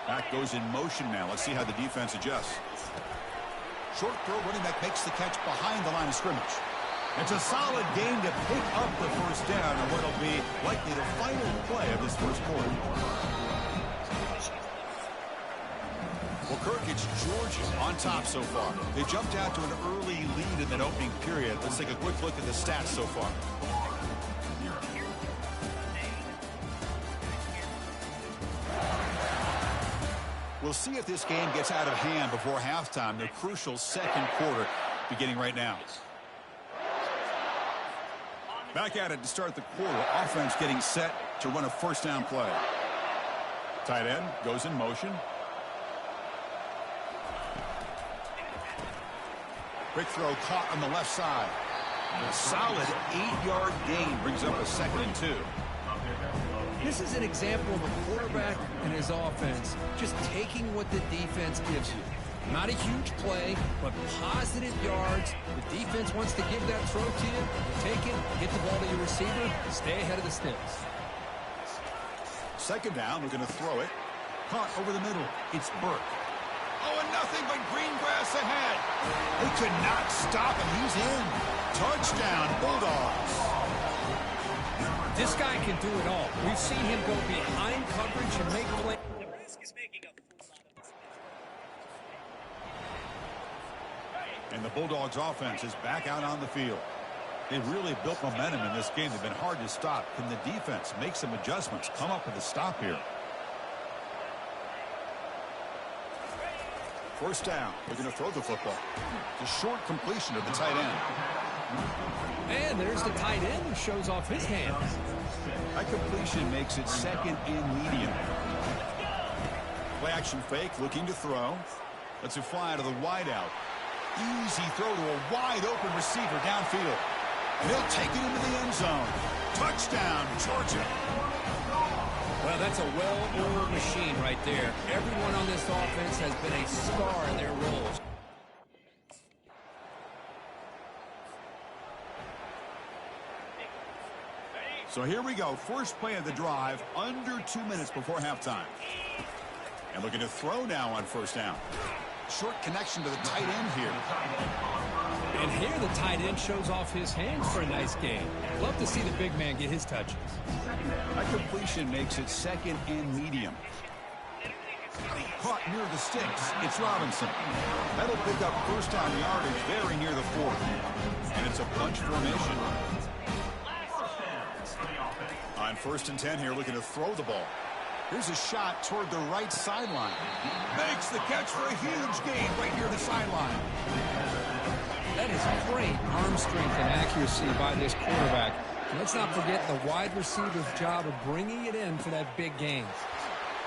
Back goes in motion now. Let's see how the defense adjusts. Short throw, running back makes the catch behind the line of scrimmage. It's a solid game to pick up the first down on what will be likely the final play of this first quarter. Well, Kirk, it's Georgia on top so far. They jumped out to an early lead in that opening period. Let's take a quick look at the stats so far. We'll see if this game gets out of hand before halftime. The crucial 2nd quarter beginning right now. Back at it to start the quarter. Offense getting set to run a first down play. Tight end goes in motion. Quick throw caught on the left side. A solid 8-yard gain brings up a 2nd and 2. This is an example of a quarterback and his offense just taking what the defense gives you. Not a huge play, but positive yards. The defense wants to give that throw to you. You take it, get the ball to your receiver, stay ahead of the sticks. 2nd down, we're going to throw it. Caught over the middle. It's Burke. Oh, and nothing but green grass ahead. They could not stop him. He's in. Touchdown, Bulldogs. This guy can do it all. We've seen him go behind coverage and make plays. Nebraska's making a fool out of this. And the Bulldogs offense is back out on the field. They've really built momentum in this game. They've been hard to stop. Can the defense make some adjustments, come up with a stop here? 1st down. They're going to throw the football. The short completion of the tight end. And there's the tight end who shows off his hands. That completion makes it 2nd and medium. Play action fake, looking to throw. Lets it fly to the wideout. Easy throw to a wide open receiver downfield. And he'll take it into the end zone. Touchdown, Georgia. Well, that's a well-oiled machine right there. Everyone on this offense has been a star in their roles. So here we go. First play of the drive, under 2 minutes before halftime. And looking to throw now on 1st down. Short connection to the tight end here. And here the tight end shows off his hands for a nice game. Love to see the big man get his touches. That completion makes it 2nd and medium. Caught near the sticks. It's Robinson. That'll pick up 1st down yardage very near the 4. And it's a bunch formation. On 1st and 10 here, looking to throw the ball. Here's a shot toward the right sideline. Makes the catch for a huge gain right near the sideline. That is great arm strength and accuracy by this quarterback. And let's not forget the wide receiver's job of bringing it in for that big gain.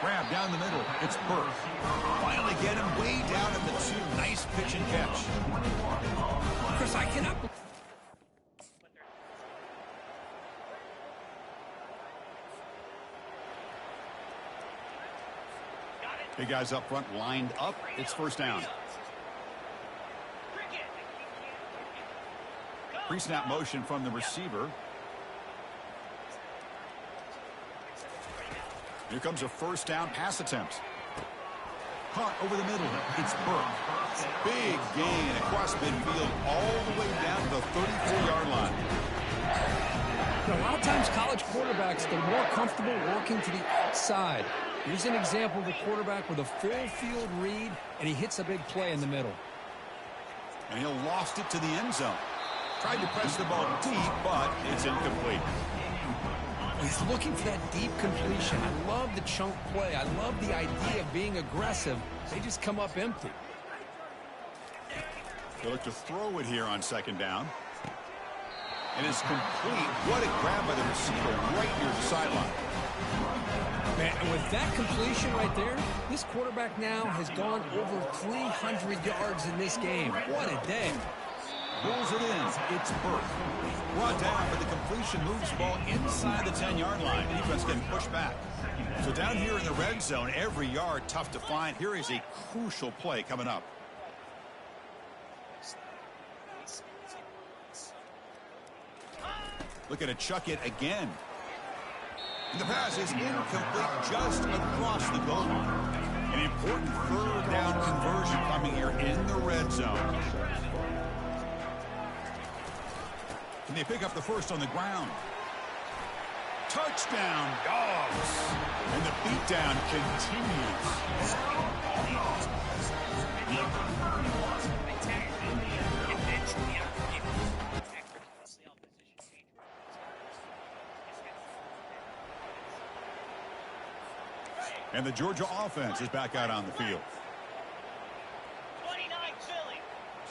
Grab down the middle. It's Burke. Finally get him way down at the 2. Nice pitch and catch. Chris, I cannot... Big guys up front lined up. It's 1st down. Pre-snap motion from the receiver. Here comes a 1st down pass attempt. Caught over the middle. It's Burke. Big gain across midfield all the way down to the 34-yard line. A lot of times college quarterbacks, they're more comfortable working to the outside. Here's an example of a quarterback with a full field read, and he hits a big play in the middle. And he lost it to the end zone. Tried to press the ball deep, but it's incomplete. He's looking for that deep completion. I love the chunk play. I love the idea of being aggressive. They just come up empty. They look to throw it here on 2nd down. And it's complete. What a grab by the receiver right near the sideline. Man, and with that completion right there, this quarterback now has gone over 300 yards in this game. What a day. Rolls it in. It's Burke. Brought down, but the completion moves the ball inside the 10-yard line. Defense getting pushed back. So down here in the red zone, every yard tough to find. Here is a crucial play coming up. Looking to chuck it again. And the pass is incomplete just across the goal line. An important 3rd down conversion coming here in the red zone. Can they pick up the 1st on the ground? Touchdown, Dogs! And the beatdown continues. And the Georgia offense is back out on the field. 29 Philly,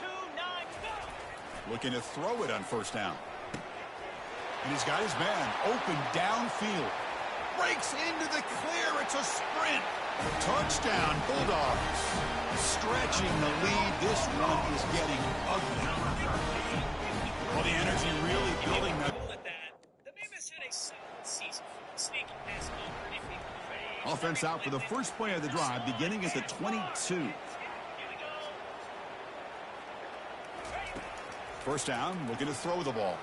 2-9 go. Looking to throw it on 1st down. And he's got his man open downfield. breaks into the clear. It's a sprint. Touchdown, Bulldogs. Stretching the lead. This one is getting ugly. Well, the energy really building that. The Mammoths had a solid season. Sneaky past over. Offense out for the first play of the drive, beginning at the 22. First down, looking to throw the ball.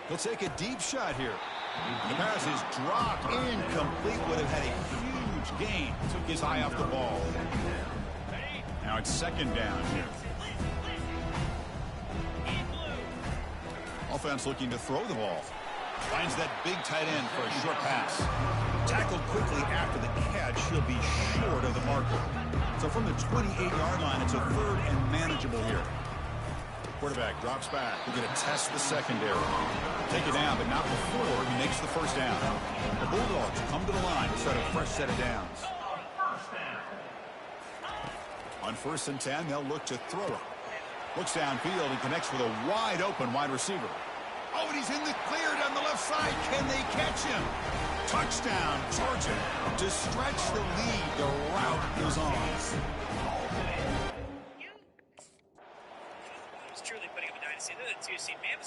He'll take a deep shot here. The pass is dropped, incomplete. Would have had a huge gain. Took his eye off the ball. Now it's second down here. Offense looking to throw the ball. Finds that big tight end for a short pass. Tackled quickly after the catch. He'll be short of the marker. So from the 28-yard line, it's a third and manageable here. Quarterback drops back. We're going to test the secondary. Take it down, but not before he makes the first down. The Bulldogs come to the line to start a fresh set of downs. On 1st and 10, they'll look to throw it. Looks downfield and connects with a wide-open wide receiver. Oh, and he's in the clear down the left side. Can they catch him? Touchdown, Georgia. To stretch the lead, the route is on.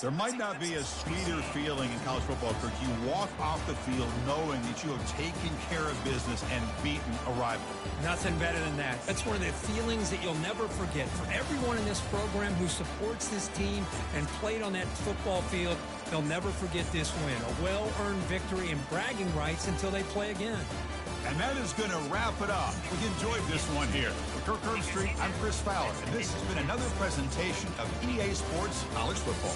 There might not be a sweeter feeling in college football, Kirk. You walk off the field knowing that you have taken care of business and beaten a rival. Nothing better than that. That's one of the feelings that you'll never forget. For everyone in this program who supports this team and played on that football field, they'll never forget this win. A well-earned victory and bragging rights until they play again. And that is going to wrap it up. We enjoyed this one here. For Kirk Herbstreit, I'm Chris Fowler, and this has been another presentation of EA Sports College Football.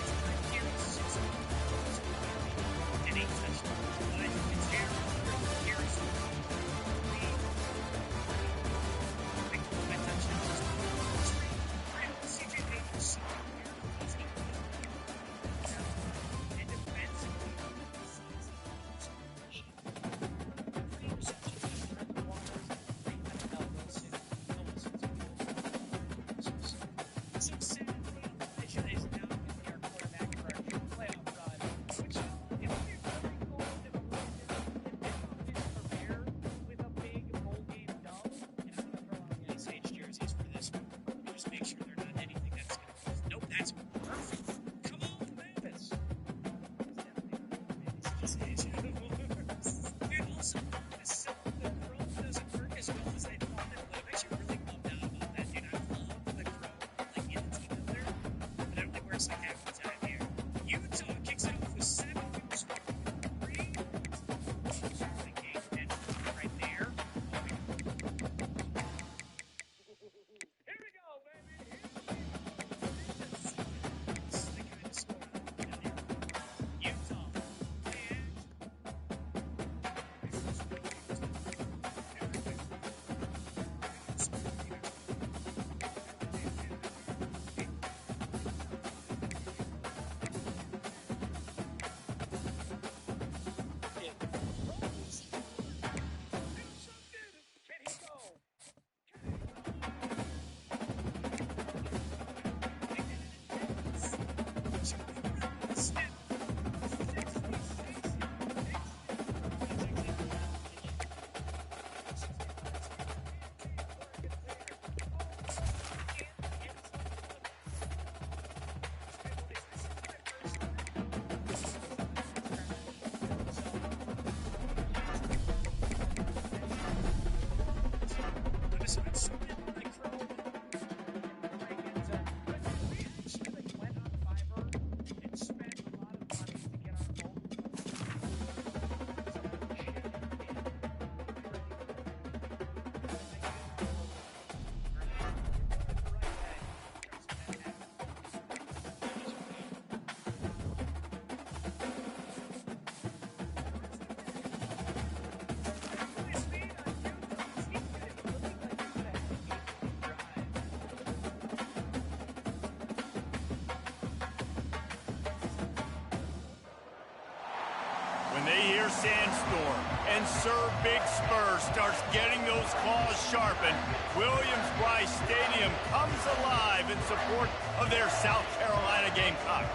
They hear Sandstorm and Sir Big Spur starts getting those claws sharpened. Williams-Brice Stadium comes alive in support of their South Carolina Gamecocks.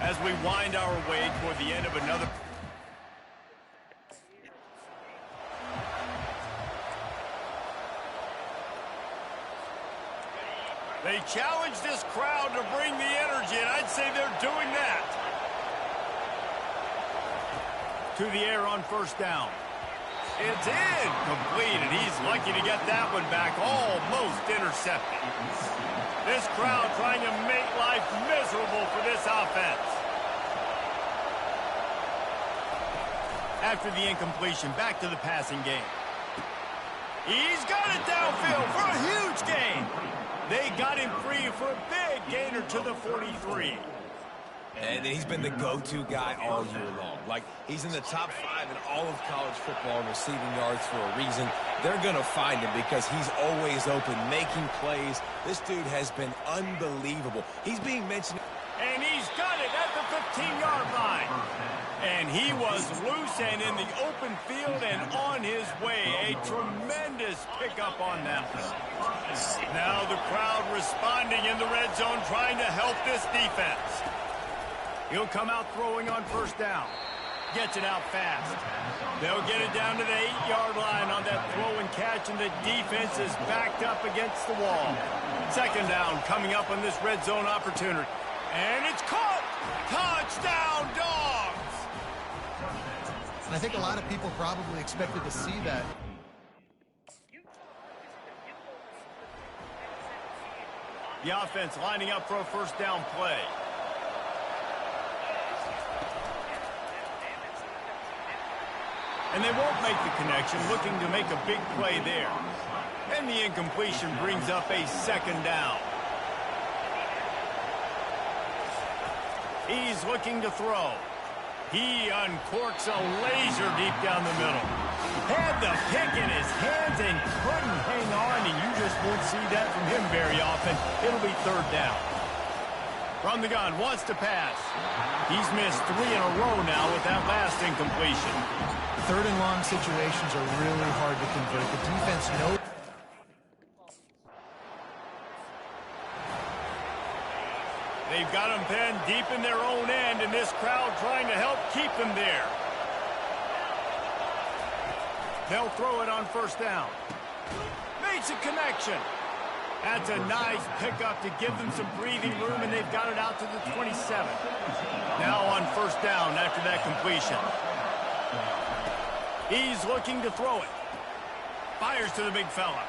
As we wind our way toward the end of another... They challenge this crowd to bring the energy, and I'd say they're doing that. To the air on first down. It's incomplete, and he's lucky to get that one back, almost intercepted. This crowd trying to make life miserable for this offense. After the incompletion, back to the passing game. He's got it downfield for a huge gain. They got him free for a big gainer to the 43. And he's been the go-to guy all year long. Like, he's in the top 5 in all of college football in receiving yards for a reason. They're going to find him because he's always open, making plays. This dude has been unbelievable. He's being mentioned. And he's got it at the 15-yard line. And he was loose and in the open field and on his way. A tremendous pickup on that one. Now the crowd responding in the red zone, trying to help this defense. He'll come out throwing on first down. Gets it out fast. They'll get it down to the 8-yard line on that throw and catch, and the defense is backed up against the wall. Second down coming up on this red zone opportunity. And it's caught! Touchdown, Dogs! And I think a lot of people probably expected to see that. The offense lining up for a first down play. And they won't make the connection, looking to make a big play there. And the incompletion brings up a second down. He's looking to throw. He uncorks a laser deep down the middle. Had the pick in his hands and couldn't hang on, and you just won't see that from him very often. It'll be third down. From the gun, wants to pass. He's missed 3 in a row now with that last incompletion. Third and long situations are really hard to convert. The defense knows. They've got them penned deep in their own end, and this crowd trying to help keep them there. They'll throw it on first down. Makes a connection. That's a nice pickup to give them some breathing room, and they've got it out to the 27. Now on first down after that completion. He's looking to throw it. Fires to the big fella.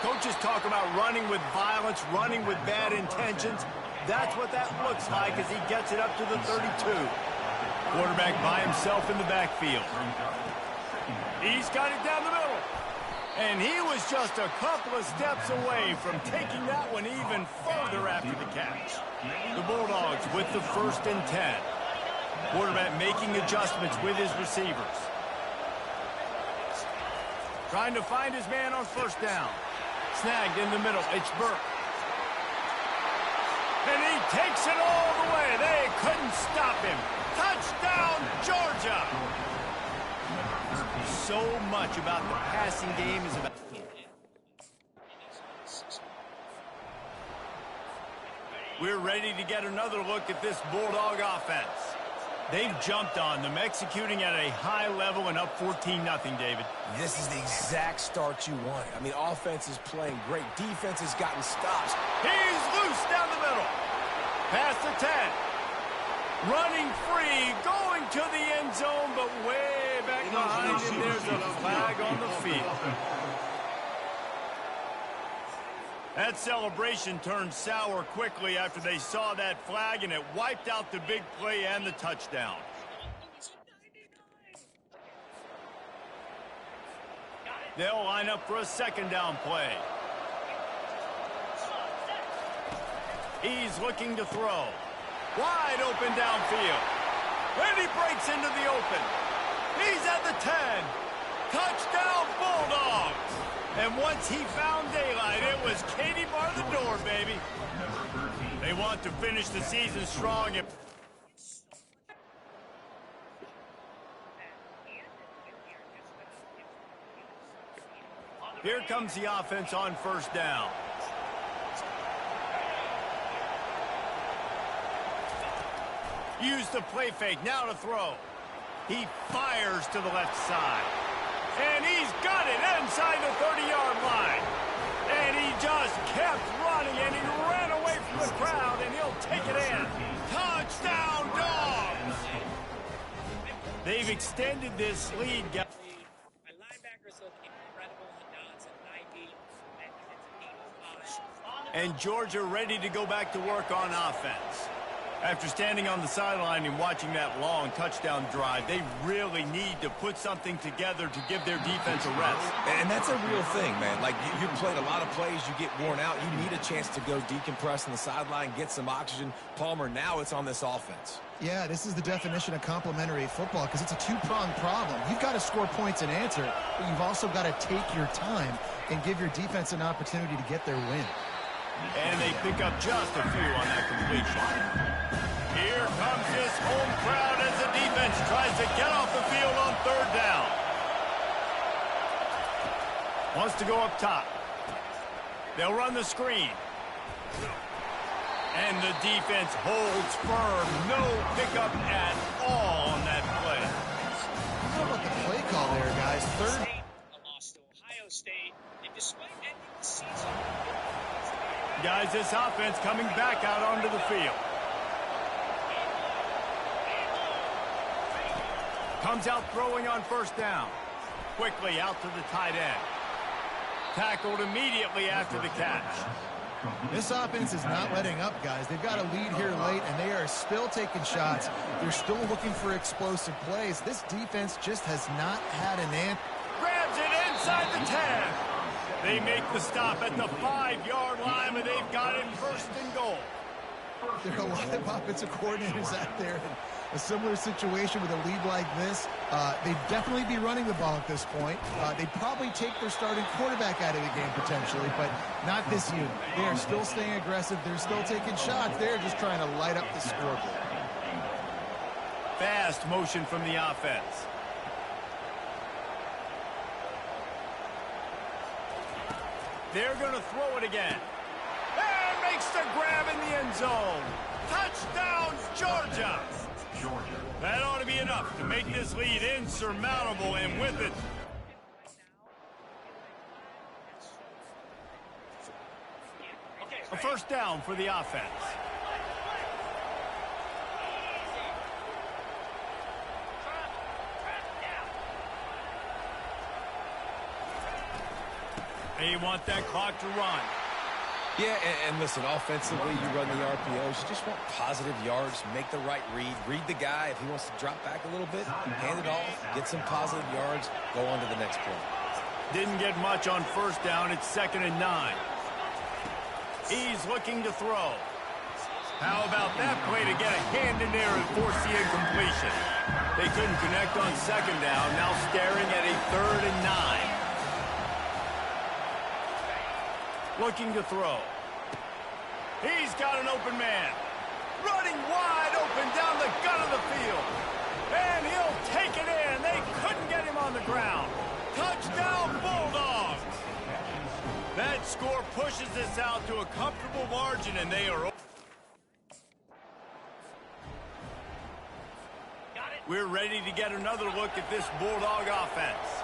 Coaches talk about running with violence, running with bad intentions. That's what that looks like as he gets it up to the 32. Quarterback by himself in the backfield. He's got it down the middle. And he was just a couple of steps away from taking that one even further after the catch. The Bulldogs with the 1st and 10. Quarterback making adjustments with his receivers. Trying to find his man on first down. Snagged in the middle. It's Burke. And he takes it all the way. They couldn't stop him. Touchdown, Georgia! So much about the passing game is about... We're ready to get another look at this Bulldog offense. They've jumped on them, executing at a high level and up 14-0, David. This is the exact start you want. I mean, offense is playing great. Defense has gotten stops. He's loose down the middle. Past the 10. Running free, going to the end zone, but way back behind him, there's a flag on the field. That celebration turned sour quickly after they saw that flag, and it wiped out the big play and the touchdown. They'll line up for a second down play. He's looking to throw. Wide open downfield. And he breaks into the open. He's at the 10. Touchdown, Bulldogs. And once he found daylight, it was Katie bar the door, baby. They want to finish the season strong. Here comes the offense on first down. Use the play fake, now to throw. He fires to the left side. And he's got it inside the 30-yard line. And he just kept running, and extended this lead, guys. My linebackers look incredible. Hadad's at 90, Metcalf's at 85. And Georgia ready to go back to work on offense. After standing on the sideline and watching that long touchdown drive, they really need to put something together to give their defense a rest. And that's a real thing, man. Like, you played a lot of plays, you get worn out. You need a chance to go decompress on the sideline, get some oxygen. Palmer, now it's on this offense. Yeah, this is the definition of complementary football because it's a two-pronged problem. You've got to score points and answer, but you've also got to take your time and give your defense an opportunity to get their win. And they pick up just a few on that completion. Here comes this home crowd as the defense tries to get off the field on third down. Wants to go up top. They'll run the screen. And the defense holds firm. No pickup at all on that play. How about the play call there, guys? Third. A loss to Ohio State. And despite ending the season, Guys, this offense coming back out onto the field. Comes out throwing on first down. Quickly out to the tight end. Tackled immediately after the catch. This offense is not letting up, guys. They've got a lead here late, and they are still taking shots. They're still looking for explosive plays. This defense just has not had an answer. Grabs it inside the 10. They make the stop at the 5-yard line, but they've got it first and goal. There are a lot of offensive coordinators out there in a similar situation with a lead like this. They'd definitely be running the ball at this point. They'd probably take their starting quarterback out of the game potentially, but not this unit. They are still staying aggressive. They're still taking shots. They're just trying to light up the scoreboard. Fast motion from the offense. They're going to throw it again. And makes the grab in the end zone. Touchdowns, Georgia. That ought to be enough to make this lead insurmountable, and with it, a first down for the offense. They want that clock to run. Yeah, and listen, offensively, you run the RPOs. You just want positive yards, make the right read the guy. If he wants to drop back a little bit, hand it off, get some positive yards, go on to the next play. Didn't get much on first down. It's 2nd and 9. He's looking to throw. How about that play to get a hand in there and force the incompletion? They couldn't connect on 2nd down. Now staring at a 3rd and 9. Looking to throw. He's got an open man. Running wide open down the gut of the field. And he'll take it in. They couldn't get him on the ground. Touchdown, Bulldogs. That score pushes this out to a comfortable margin, and they are... We're ready to get another look at this Bulldog offense.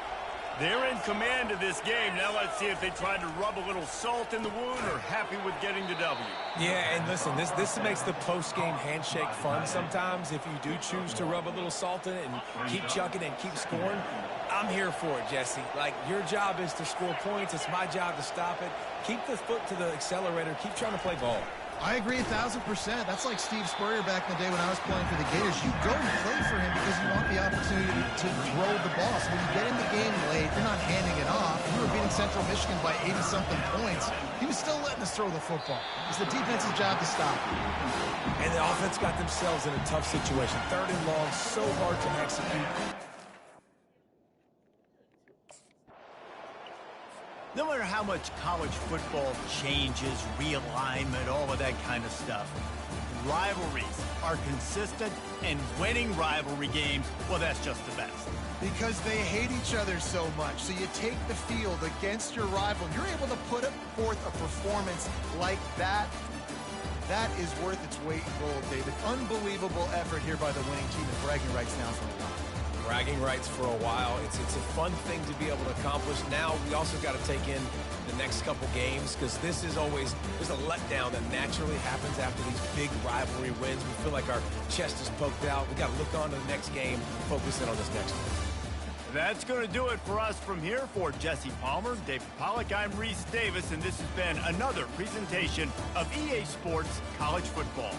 They're in command of this game. Now let's see if they try to rub a little salt in the wound or happy with getting the W. Yeah, and listen, this makes the post-game handshake fun sometimes. If you do choose to rub a little salt in it and keep chucking and keep scoring, I'm here for it, Jesse. Like, your job is to score points. It's my job to stop it. Keep the foot to the accelerator. Keep trying to play ball. I agree 1,000%. That's like Steve Spurrier back in the day when I was playing for the Gators. You go and play for him because you want the opportunity to throw the ball. So when you get in the game late, you're not handing it off. We were beating Central Michigan by 80-something points. He was still letting us throw the football. It's the defense's job to stop. And the offense got themselves in a tough situation. 3rd and long, so hard to execute. No matter how much college football changes, realignment, all of that kind of stuff, rivalries are consistent, and winning rivalry games, well, that's just the best. Because they hate each other so much. So you take the field against your rival. You're able to put forth a performance like that. That is worth its weight in gold, David. Unbelievable effort here by the winning team, and bragging rights now for a while. bragging rights for a while. It's a fun thing to be able to accomplish. Now we also got to take in the next couple games, because this is always, there's a letdown that naturally happens after these big rivalry wins. We feel like our chest is poked out. We got to look on to the next game, focus in on this next one. That's going to do it for us from here. For Jesse Palmer, David Pollack, I'm Reese Davis, and this has been another presentation of EA Sports College Football.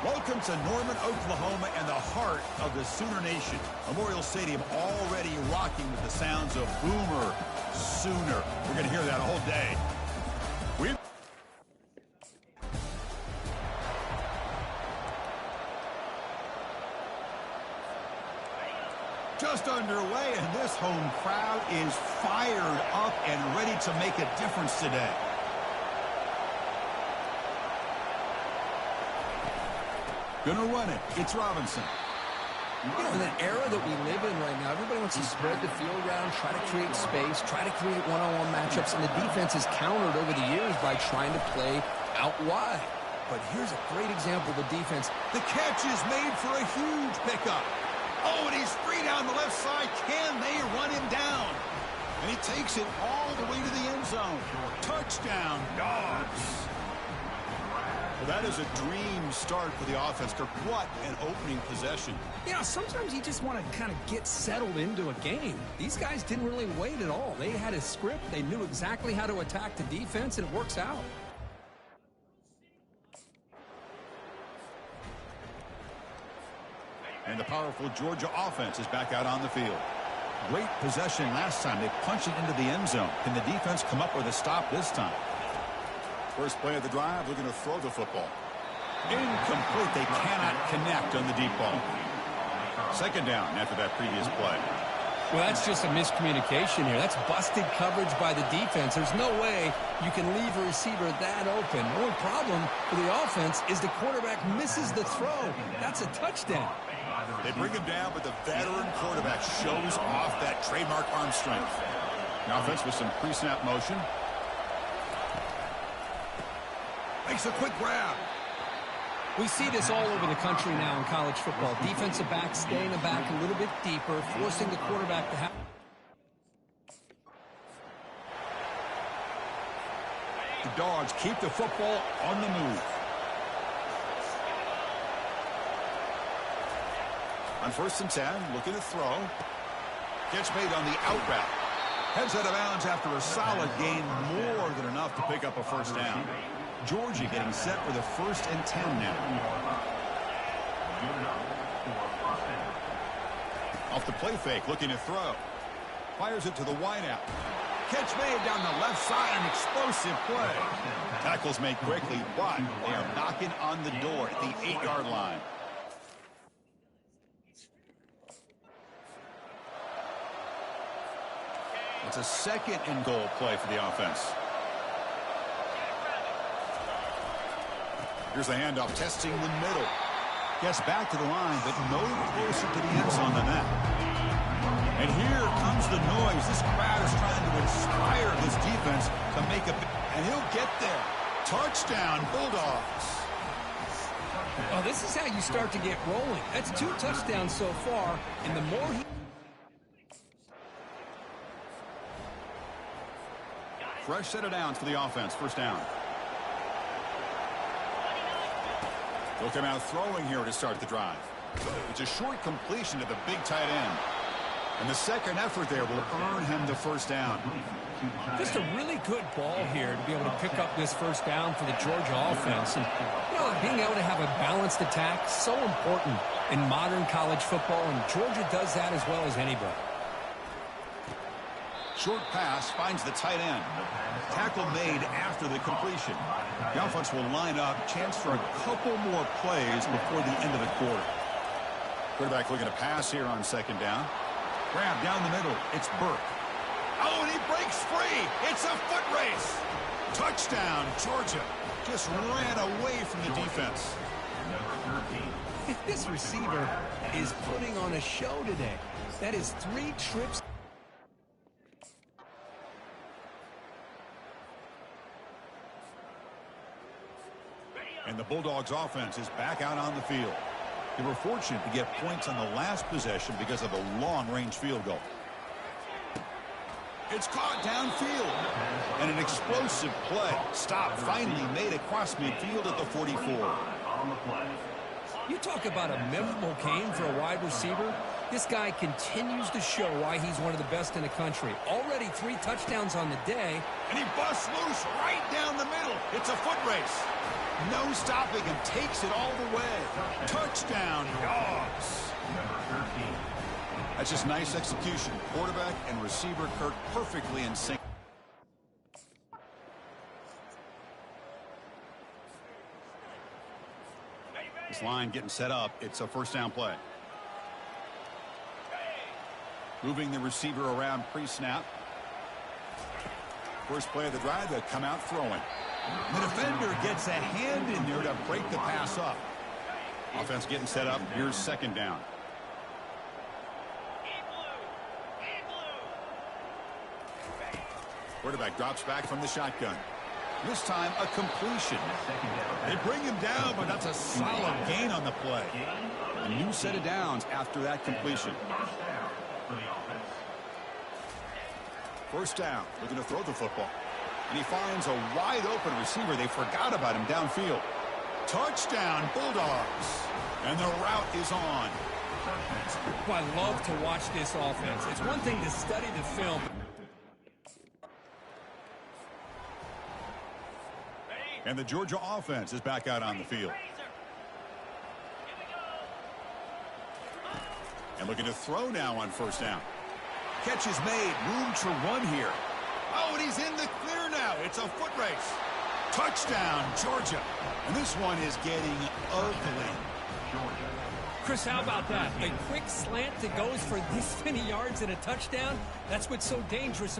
Welcome to Norman, Oklahoma, and the heart of the Sooner Nation. Memorial Stadium already rocking with the sounds of Boomer Sooner. We're going to hear that all day. Just underway, and this home crowd is fired up and ready to make a difference today. Gonna run it. It's Robinson. You know, in the era that we live in right now, everybody wants to spread the field around, try to create space, try to create one-on-one matchups, and the defense has countered over the years by trying to play out wide. But here's a great example of the defense. The catch is made for a huge pickup. Oh, and he's free down the left side. Can they run him down? And he takes it all the way to the end zone. Touchdown, Dogs. Well, that is a dream start for the offense. Kirk, what an opening possession. You know, sometimes you just want to kind of get settled into a game. These guys didn't really wait at all. They had a script. They knew exactly how to attack the defense, and it works out. And the powerful Georgia offense is back out on the field. Great possession last time. They punched it into the end zone. Can the defense come up with a stop this time? First play of the drive, looking to throw the football. Incomplete. They cannot connect on the deep ball. Second down after that previous play. Well, that's just a miscommunication here. That's busted coverage by the defense. There's no way you can leave a receiver that open. The only problem for the offense is the quarterback misses the throw. That's a touchdown. They bring him down, but the veteran quarterback shows off that trademark arm strength. The offense with some pre-snap motion. Makes a quick grab. We see this all over the country now in college football. Defensive backs staying back a little bit deeper, forcing the quarterback to have... The Dogs keep the football on the move. On 1st and 10, looking to throw. Gets made on the out route. Heads out of bounds after a solid gain, more than enough to pick up a first down. Georgia getting set for the 1st and 10 now. Off the play fake, looking to throw. Fires it to the wideout. Catch made down the left side, an explosive play. Tackles made quickly, but they are knocking on the door at the 8-yard line. It's a 2nd and goal play for the offense. Here's the handoff, testing the middle. Gets back to the line, but no closer to the end zone than that. And here comes the noise. This crowd is trying to inspire this defense to make a... And he'll get there. Touchdown, Bulldogs. Oh, this is how you start to get rolling. That's 2 touchdowns so far, and the more he... Fresh set of downs for the offense. First down. They'll come out throwing here to start the drive. It's a short completion to the big tight end. And the second effort there will earn him the first down. Just a really good ball here to be able to pick up this first down for the Georgia offense. And, you know, being able to have a balanced attack, so important in modern college football, and Georgia does that as well as anybody. Short pass finds the tight end. Tackle made after the completion. The offense will line up. Chance for a couple more plays before the end of the quarter. Quarterback looking to pass here on 2nd down. Grab down the middle. It's Burke. Oh, and he breaks free. It's a foot race. Touchdown, Georgia. Just ran away from the defense. This receiver is putting on a show today. That is 3 trips. And the Bulldogs offense is back out on the field. They were fortunate to get points on the last possession because of a long-range field goal. It's caught downfield. And an explosive play. Stop finally made across midfield at the 44. You talk about a memorable game for a wide receiver. This guy continues to show why he's one of the best in the country. Already 3 touchdowns on the day. And he busts loose right down the middle. It's a foot race. No stopping and takes it all the way. Touchdown, Dogs. That's just nice execution. Quarterback and receiver Kirk perfectly in sync. This line getting set up. It's a first down play. Moving the receiver around pre-snap. First play of the drive, they come out throwing. The defender gets a hand in there to break the pass up. Offense getting set up. Here's 2nd down. Quarterback drops back from the shotgun. This time a completion. They bring him down, but that's a solid gain on the play. A new set of downs after that completion. First down, looking to throw the football. And he finds a wide open receiver. They forgot about him downfield. Touchdown, Bulldogs. And the route is on. Well, I love to watch this offense. It's one thing to study the film. And the Georgia offense is back out on the field. And looking to throw now on first down. Catch is made. Room to run here. Oh, and he's in the clear now. It's a foot race. Touchdown, Georgia. And this one is getting ugly. Chris, how about that? A quick slant that goes for this many yards and a touchdown? That's what's so dangerous.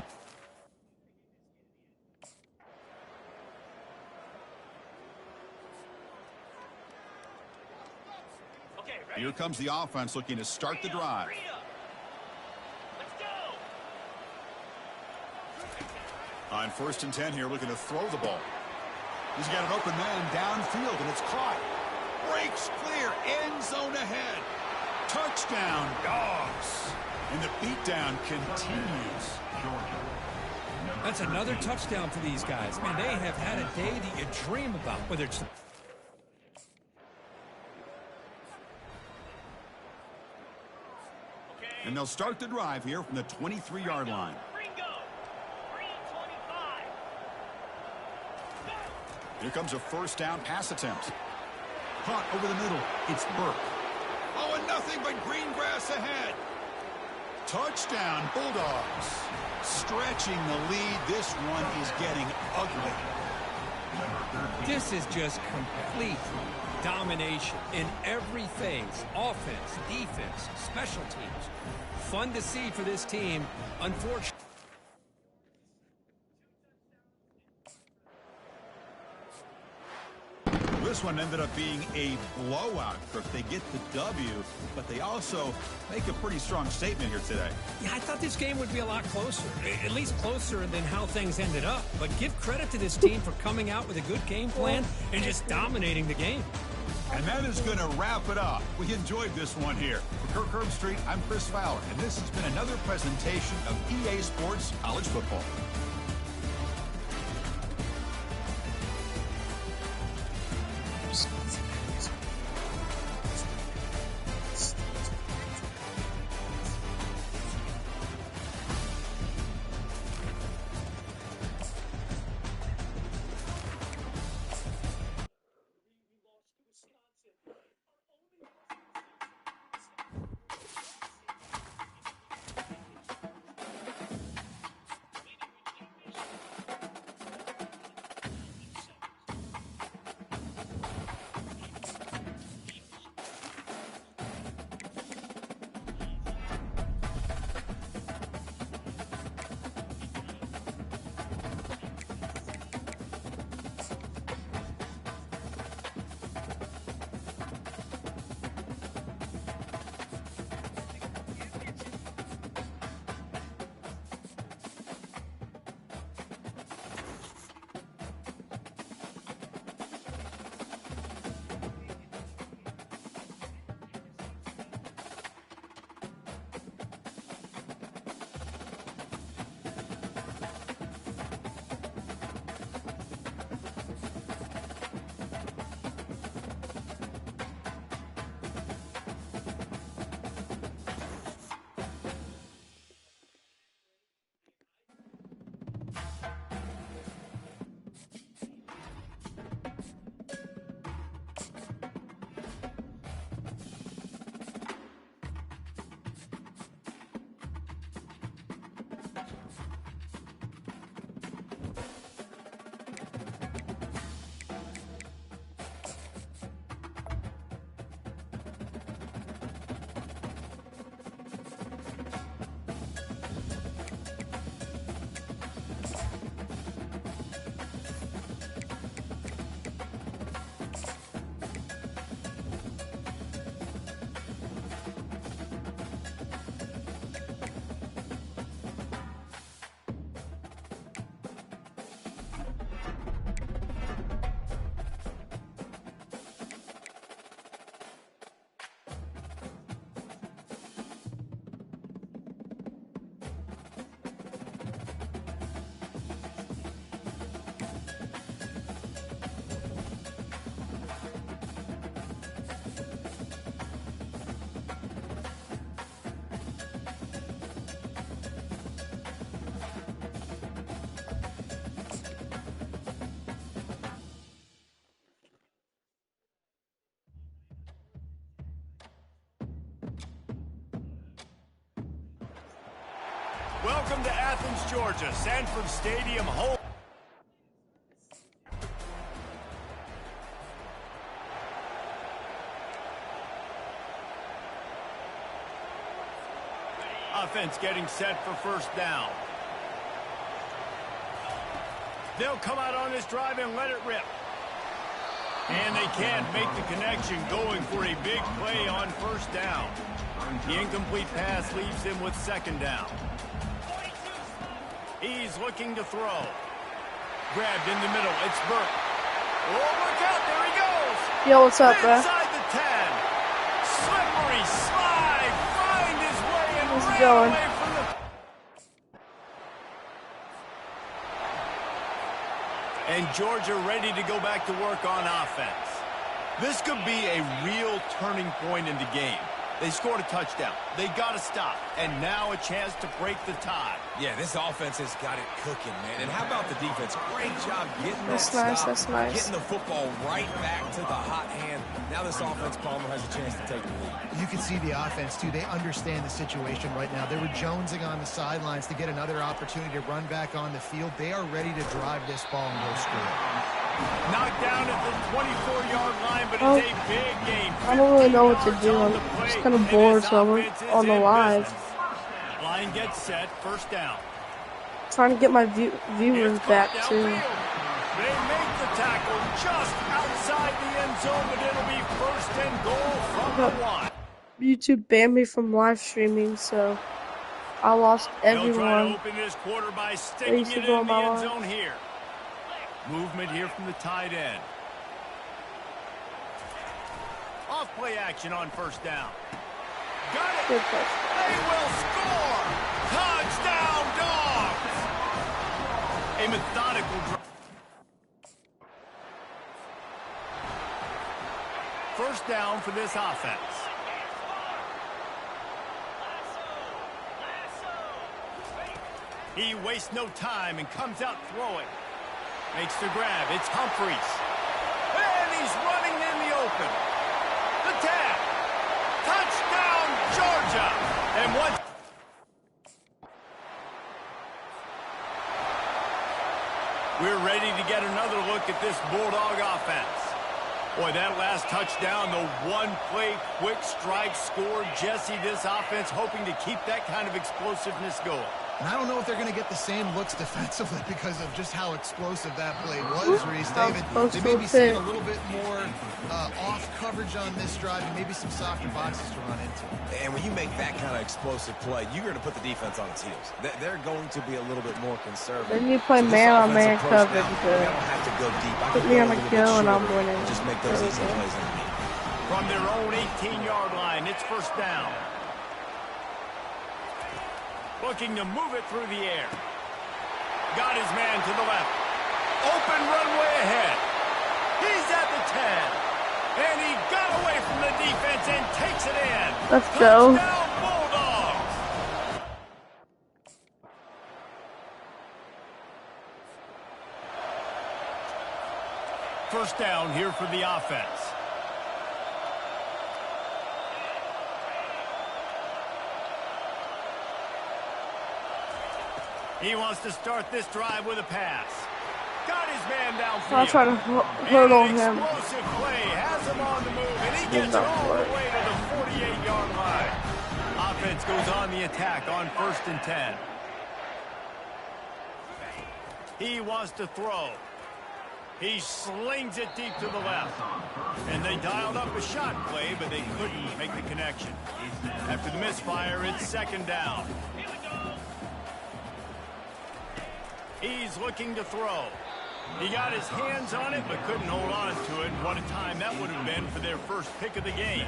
Here comes the offense looking to start the drive. On 1st and 10 here, looking to throw the ball. He's got an open man downfield, and it's caught. Breaks clear, end zone ahead. Touchdown, Dogs. And the beatdown continues. That's another touchdown for these guys. Man, they have had a day that you dream about, whether it's... And they'll start the drive here from the 23-yard line. Here comes a first down pass attempt. Caught over the middle. It's Burke. Oh, and nothing but green grass ahead. Touchdown, Bulldogs. Stretching the lead. This one is getting ugly. This is just complete domination in every phase. Offense, defense, special teams. Fun to see for this team. Unfortunately. This one ended up being a blowout. They get the W, but they also make a pretty strong statement here today. Yeah, I thought this game would be a lot closer, at least closer than how things ended up. But give credit to this team for coming out with a good game plan and just dominating the game. And that is going to wrap it up. We enjoyed this one here. For Kirk Herbstreit, I'm Chris Fowler, and this has been another presentation of EA Sports College Football. Welcome to Athens, Georgia, Sanford Stadium home. Offense getting set for first down. They'll come out on this drive and let it rip. And they can't make the connection, going for a big play on first down. The incomplete pass leaves him with second down. He's looking to throw. Grabbed in the middle. It's Burke. Oh, look out. There he goes. Yo, what's up, bro? Inside the 10. Slippery slide. Find his way and How's it ran going? away from the... And Georgia ready to go back to work on offense. This could be a real turning point in the game. They scored a touchdown. They got to stop. And now a chance to break the tie. Yeah, this offense has got it cooking, man. And how about the defense? Great job getting That's that nice, stop, that's nice. getting the football right back to the hot hand. Now this offense, Palmer, has a chance to take the lead. You can see the offense, too. They understand the situation right now. They were jonesing on the sidelines to get another opportunity to run back on the field. They are ready to drive this ball and go score. Knocked down at the 24-yard line, but it's a big game. I don't really know what to do. I'm just kind of bored, so I'm on the live. Line gets set, first down. Trying to get my viewers back, too. They make the tackle just outside the end zone, but it'll be first and goal from the one. YouTube banned me from live streaming, so I lost They'll try to everyone. open this quarter by sticking used it to in go the on my end live. zone here. Movement here from the tight end. Off play action on first down. Got it. Good touch. They will score. Touchdown, Dogs. A methodical drive. First down for this offense. He wastes no time and comes out throwing. Makes the grab. It's Humphries. And he's running in the open. The tap. Touchdown, Georgia. And once. We're ready to get another look at this Bulldog offense. Boy, that last touchdown, the one-play quick strike score. Jesse, this offense hoping to keep that kind of explosiveness going. And I don't know if they're going to get the same looks defensively because of just how explosive that play was, Reese. David, they may be seeing a little bit more off coverage on this drive and maybe some softer boxes to run into. And when you make that kind of explosive play, you're going to put the defense on its heels. They're going to be a little bit more conservative. Then you play this man-on-man offensive approach coverage. now, they don't have to go deep. I Put can me go on a a little bit kill and I'm shorter winning. and just make those easy plays underneath. From their own 18-yard line, it's first down. Looking to move it through the air. Got his man to the left. Open runway ahead. He's at the 10. And he got away from the defense and takes it in. Let's go. Touchdown, Bulldogs. First down here for the offense. He wants to start this drive with a pass. Got his man downfield. I'll try to hurdle An him. explosive play has him on the move, and he gets not all the work. way to the 48-yard line. Offense goes on the attack on first and 10. He wants to throw. He slings it deep to the left. And they dialed up a shot play, but they couldn't make the connection. After the misfire, it's second down. He's looking to throw. He got his hands on it, but couldn't hold on to it. What a time that would have been for their first pick of the game.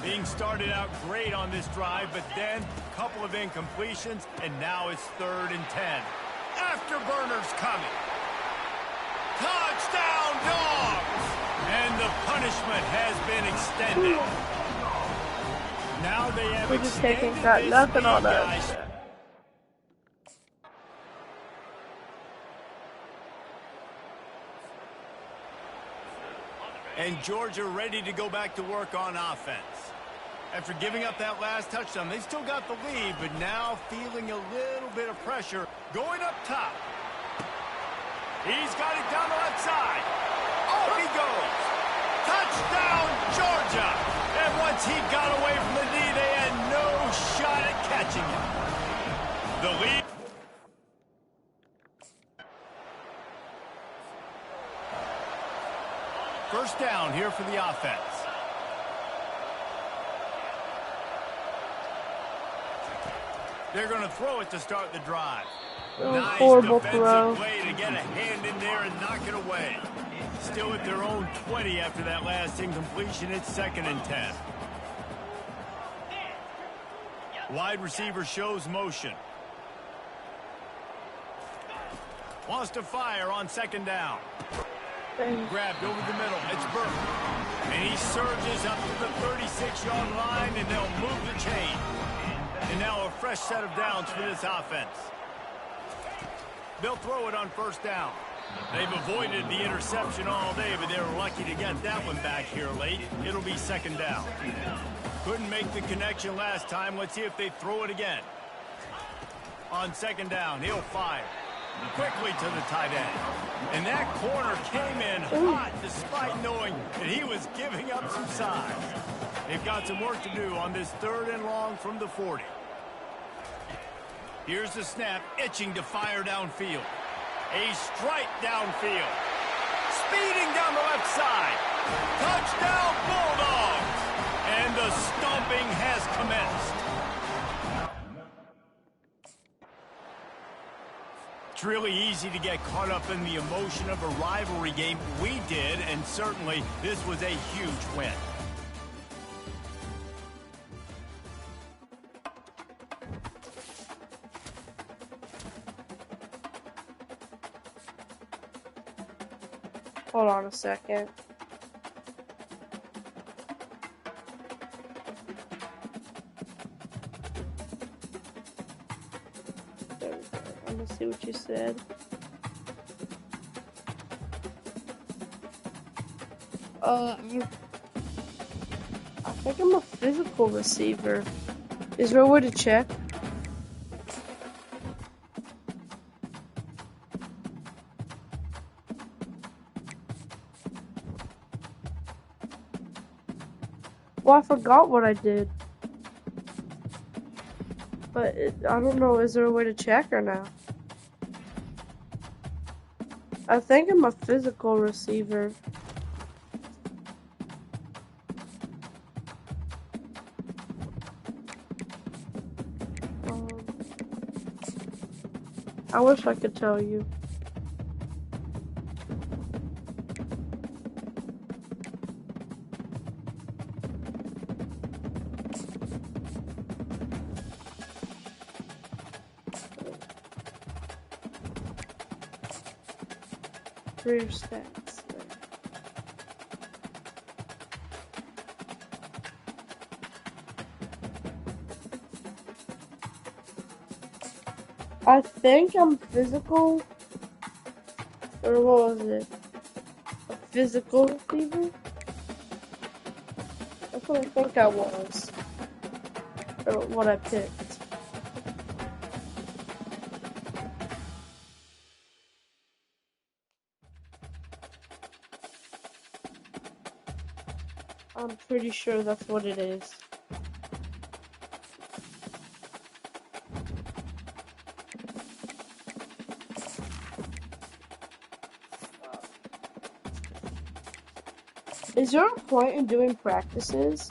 Being started out great on this drive, but then a couple of incompletions, and now it's third and 10. Afterburners coming. Touchdown, Dogs! And the punishment has been extended. Now they have We're just extended taking got this nothing on lead, us. guys. And Georgia ready to go back to work on offense. After giving up that last touchdown, they still got the lead, but now feeling a little bit of pressure going up top. He's got it down the left side. Off he goes. Touchdown, Georgia. And once he got away from the knee, they had no shot at catching him. The lead. First down here for the offense. They're going to throw it to start the drive. Nice Horrible defensive throw. play to get a hand in there and knock it away. Still at their own 20 after that last incompletion. It's second and 10. Wide receiver shows motion. Wants to fire on second down. And Grabbed over the middle. It's Burke. And he surges up to the 36-yard line, and they'll move the chain. And now a fresh set of downs for this offense. They'll throw it on first down. They've avoided the interception all day, but they were lucky to get that one back here late. It'll be second down. Couldn't make the connection last time. Let's see if they throw it again. On second down, he'll fire. Quickly to the tight end. And that corner came in hot despite knowing that he was giving up some size. They've got some work to do on this 3rd and long from the 40. Here's the snap, itching to fire downfield. A strike downfield. Speeding down the left side. Touchdown Bulldogs! And the stomping has commenced. It's really easy to get caught up in the emotion of a rivalry game. We did, and certainly this was a huge win. hold on a second. There we go. I'm gonna see what you said. I think I'm a physical receiver. Is there a way to check? Well, I forgot what I did. But I don't know, is there a way to check or no? I think I'm a physical receiver. I wish I could tell you. Career stats. I think I'm physical, or what was it? A physical receiver? That's what I think I was, or what I picked. I'm pretty sure that's what it is. Is there a point in doing practices?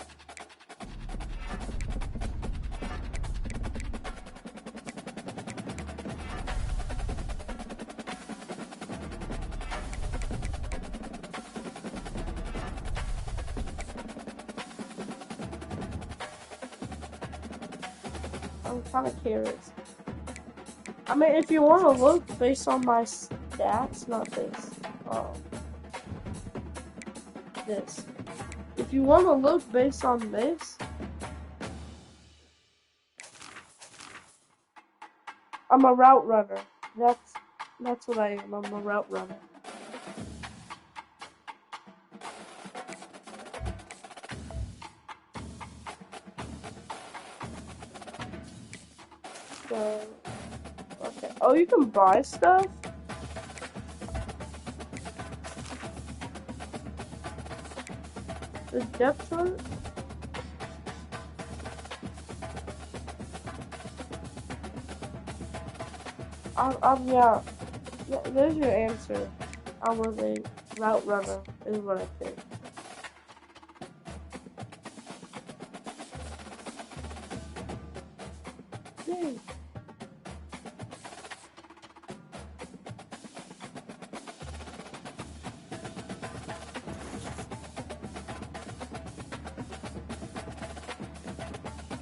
I'm kind of curious. I mean, if you want to look based on my stats, not this. This. If you want to look based on this, I'm a route runner. That's what I am. I'm a route runner. So, okay. Oh, you can buy stuff? The depth chart? Yeah, there's your answer. I was a route runner, is what I think. Dang.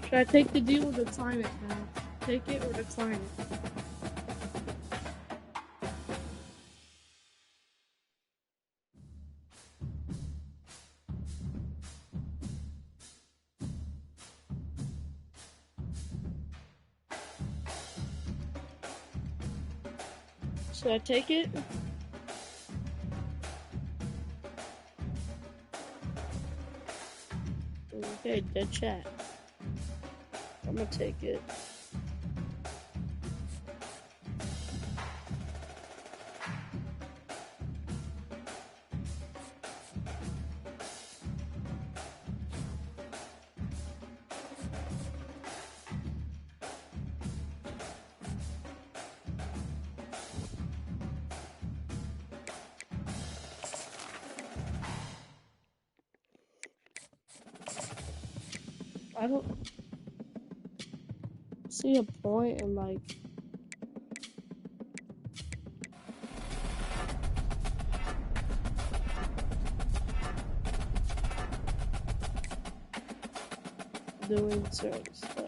Should I take the deal or decline it now? Take it or decline it? Should I take it? Okay, dead chat. I'm gonna take it. I don't see a point in like doing certain stuff.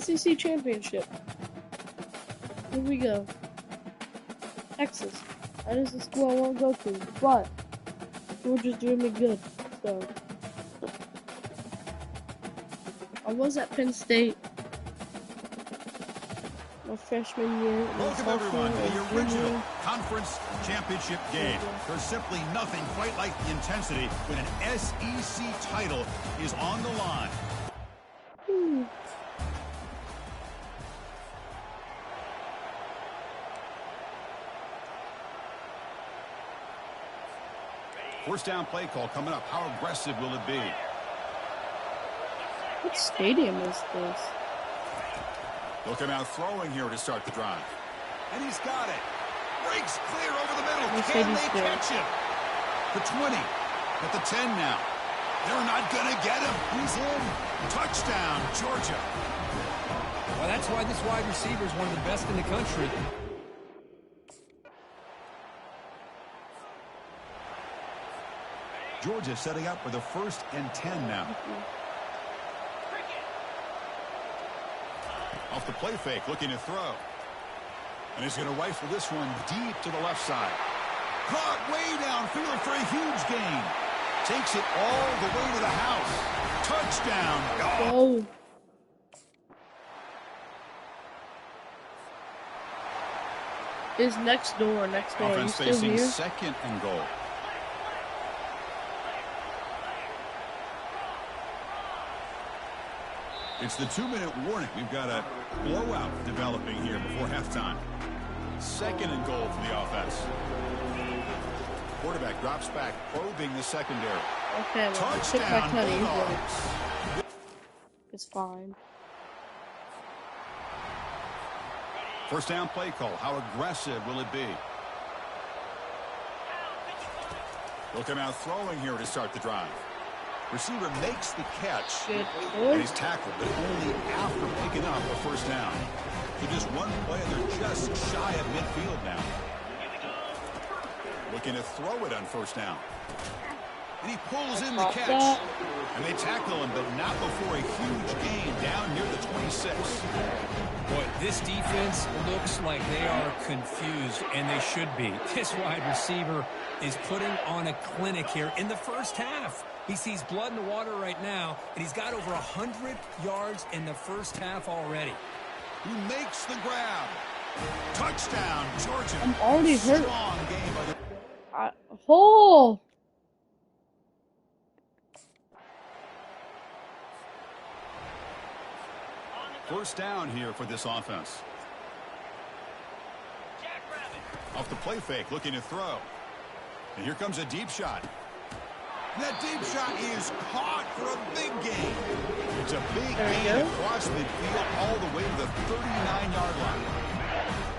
SEC championship. Here we go. Texas. That is the school I want to go to, but Georgia's doing me good, so. I was at Penn State my freshman year. Welcome everyone to the original conference championship game. There's simply nothing quite like the intensity when an SEC title is on the line. First down play call coming up. How aggressive will it be? What stadium is this? Looking out throwing here to start the drive. And he's got it. Breaks clear over the middle. Can they catch him? The 20. At the 10 now. They're not going to get him. He's in. Touchdown, Georgia. Well, that's why this wide receiver is one of the best in the country. Georgia setting up for the 1st and 10 now. Off the play fake, looking to throw. And he's going to rifle this one deep to the left side. Caught way downfield for a huge gain. Takes it all the way to the house. Touchdown. Oh. Is next door. Offense Are you still facing here? 2nd and goal. It's the 2-minute warning. We've got a blowout developing here before halftime. 2nd and goal for the offense. Quarterback drops back, probing the secondary. Okay, well, I took my cutty, but it's fine. First down play call. How aggressive will it be? Looking out throwing here to start the drive. Receiver makes the catch, Good. and he's tackled, but only after picking up a first down. So just one play, they're just shy of midfield now. Looking to throw it on first down. And he pulls in the catch. And they tackle him, but not before a huge gain down near the 26. Boy, this defense looks like they are confused, and they should be. This wide receiver is putting on a clinic here in the first half. He sees blood in the water right now, and he's got over 100 yards in the first half already. He makes the grab. Touchdown, Georgia. I'm already hurt. Strong game by the... Oh! First down here for this offense. Off the play fake, looking to throw. And here comes a deep shot. That deep shot is caught for a big gain. It's a big gain across midfield all the way to the 39-yard line.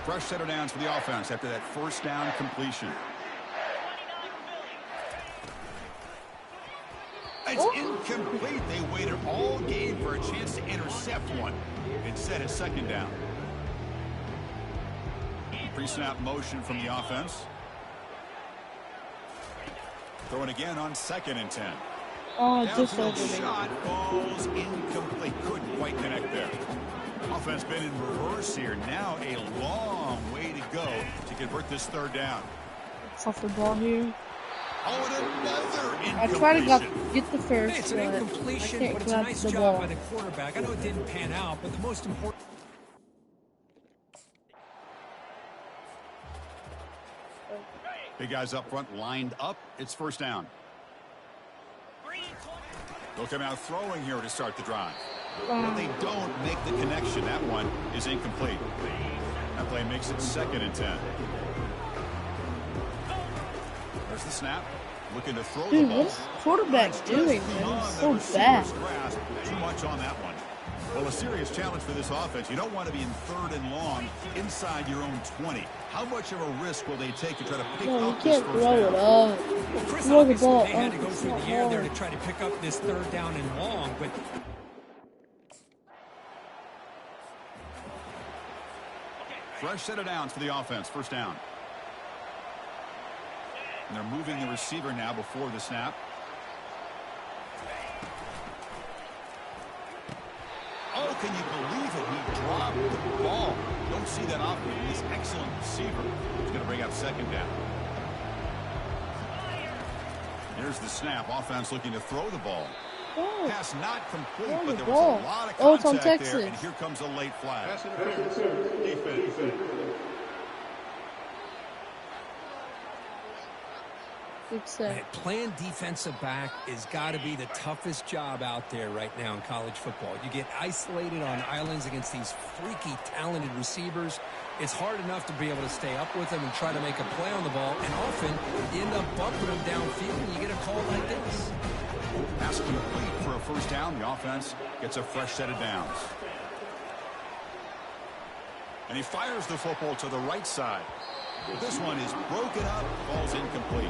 Fresh set of downs for the offense after that first down completion. It's incomplete. They waited all game for a chance to intercept one. Instead, it's second down. Pre-snap motion from the offense. Throwing again on 2nd and 10. Oh, just Downfield over me. shot falls incomplete. Couldn't quite connect there. Offense been in reverse here. Now a long way to go to convert this third down. Off the ball here. Oh, and another I incompletion. try to get the first, Hey, it's an but I incompletion, can't but it's a grab nice the job ball. by the quarterback. I know it didn't pan out, but the most important... Big guys up front lined up. It's first down. They'll come out throwing here to start the drive. But they don't make the connection. That one is incomplete. That play makes it 2nd and 10. There's the snap. Looking to throw the ball. What's the quarterback doing, man? It's so bad. Too much on that one. Well, a serious challenge for this offense. You don't want to be in 3rd and long inside your own 20. How much of a risk will they take to try to pick No, you up this can't first throw it down? up. Well, Chris, Throw the obviously ball they had to up. go It's through not the air there hard. to try to pick up this 3rd down and long, but Fresh set of downs for the offense. First down. And they're moving the receiver now before the snap. Oh, can you believe it? He dropped the ball. Don't see that often with this excellent receiver. He's going to bring up 2nd down. Here's the snap. Offense looking to throw the ball. Oh, Pass not complete, throw but the there ball. was a lot of Oh, it's on contact there, Texas. and here comes a late flag. big set. man, playing defensive back has got to be the toughest job out there right now in college football. You get isolated on islands against these freaky, talented receivers. It's hard enough to be able to stay up with them and try to make a play on the ball, and often you end up bumping them downfield and you get a call like this. Pass complete for a first down. The offense gets a fresh set of downs. And he fires the football to the right side. This one is broken up, falls incomplete.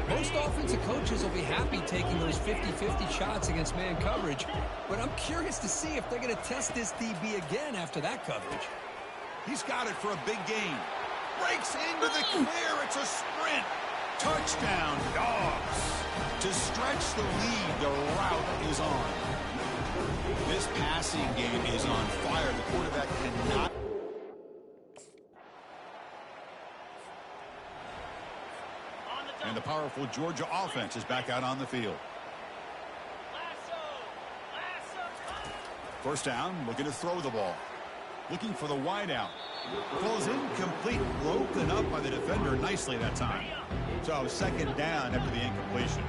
Most offensive coaches will be happy taking those 50-50 shots against man coverage, but I'm curious to see if they're going to test this DB again after that coverage. He's got it for a big gain. Breaks into the clear. It's a sprint. Touchdown, Dogs. To stretch the lead, the route is on. This passing game is on fire. The quarterback cannot. And the powerful Georgia offense is back out on the field. First down, looking to throw the ball. Looking for the wideout. Falls incomplete, broken up by the defender nicely that time. So 2nd down after the incompletion.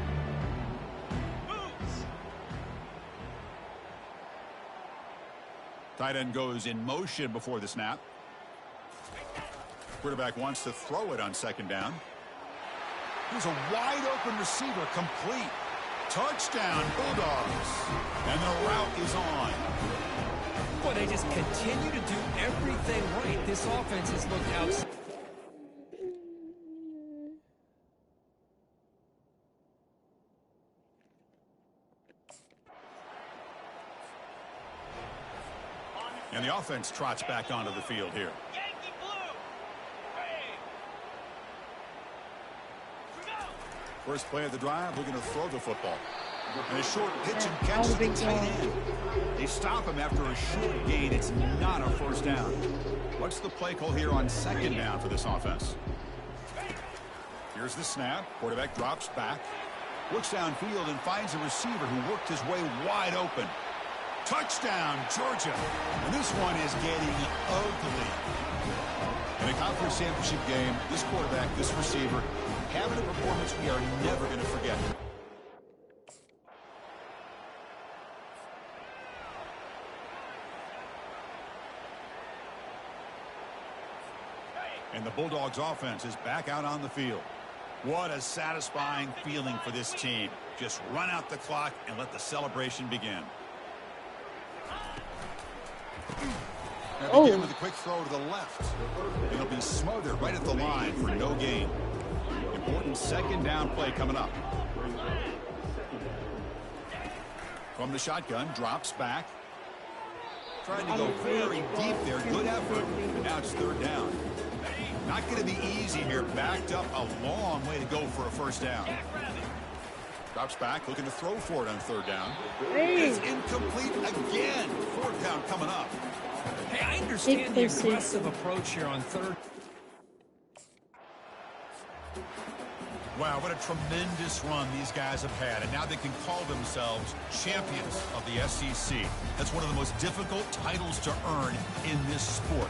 Tight end goes in motion before the snap. Quarterback wants to throw it on 2nd down. Here's a wide open receiver, complete. Touchdown, Bulldogs. And the route is on. Boy, they just continue to do everything right. This offense has looked out. And the offense trots back onto the field here. First play of the drive, looking to throw the football. And a short pitch and catch to the tight end. They stop him after a short gain. It's not a first down. What's the play call here on 2nd down for this offense? Here's the snap. Quarterback drops back. Looks downfield and finds a receiver who worked his way wide open. Touchdown, Georgia. And this one is getting ugly. In a conference championship game, this quarterback, this receiver, having a performance we are never going to forget. And the Bulldogs offense is back out on the field. What a satisfying feeling for this team. Just run out the clock and let the celebration begin. Now begin with a quick throw to the left. It'll be smothered right at the line for no gain. Important 2nd down play coming up. From the shotgun, drops back. Trying to go very deep there. Good effort. And now it's 3rd down. Not going to be easy here. Backed up a long way to go for a first down. Drops back, looking to throw for it on 3rd down. It's incomplete again. 4th down coming up. Hey, I understand the aggressive approach here on 3rd. Wow, what a tremendous run these guys have had. And now they can call themselves champions of the SEC. That's one of the most difficult titles to earn in this sport.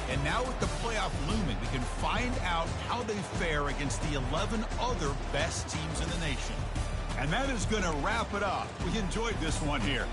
And now with the playoff looming, we can find out how they fare against the 11 other best teams in the nation. And that is going to wrap it up. We enjoyed this one here.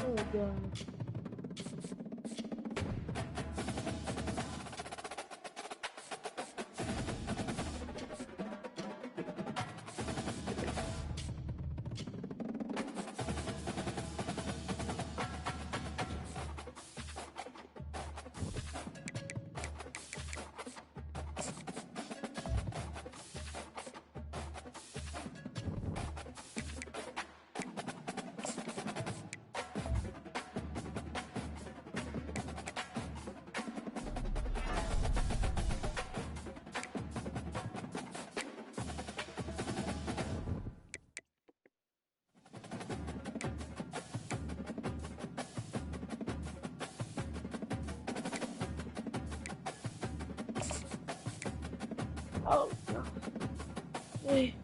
Oh god. Oh god. Wait.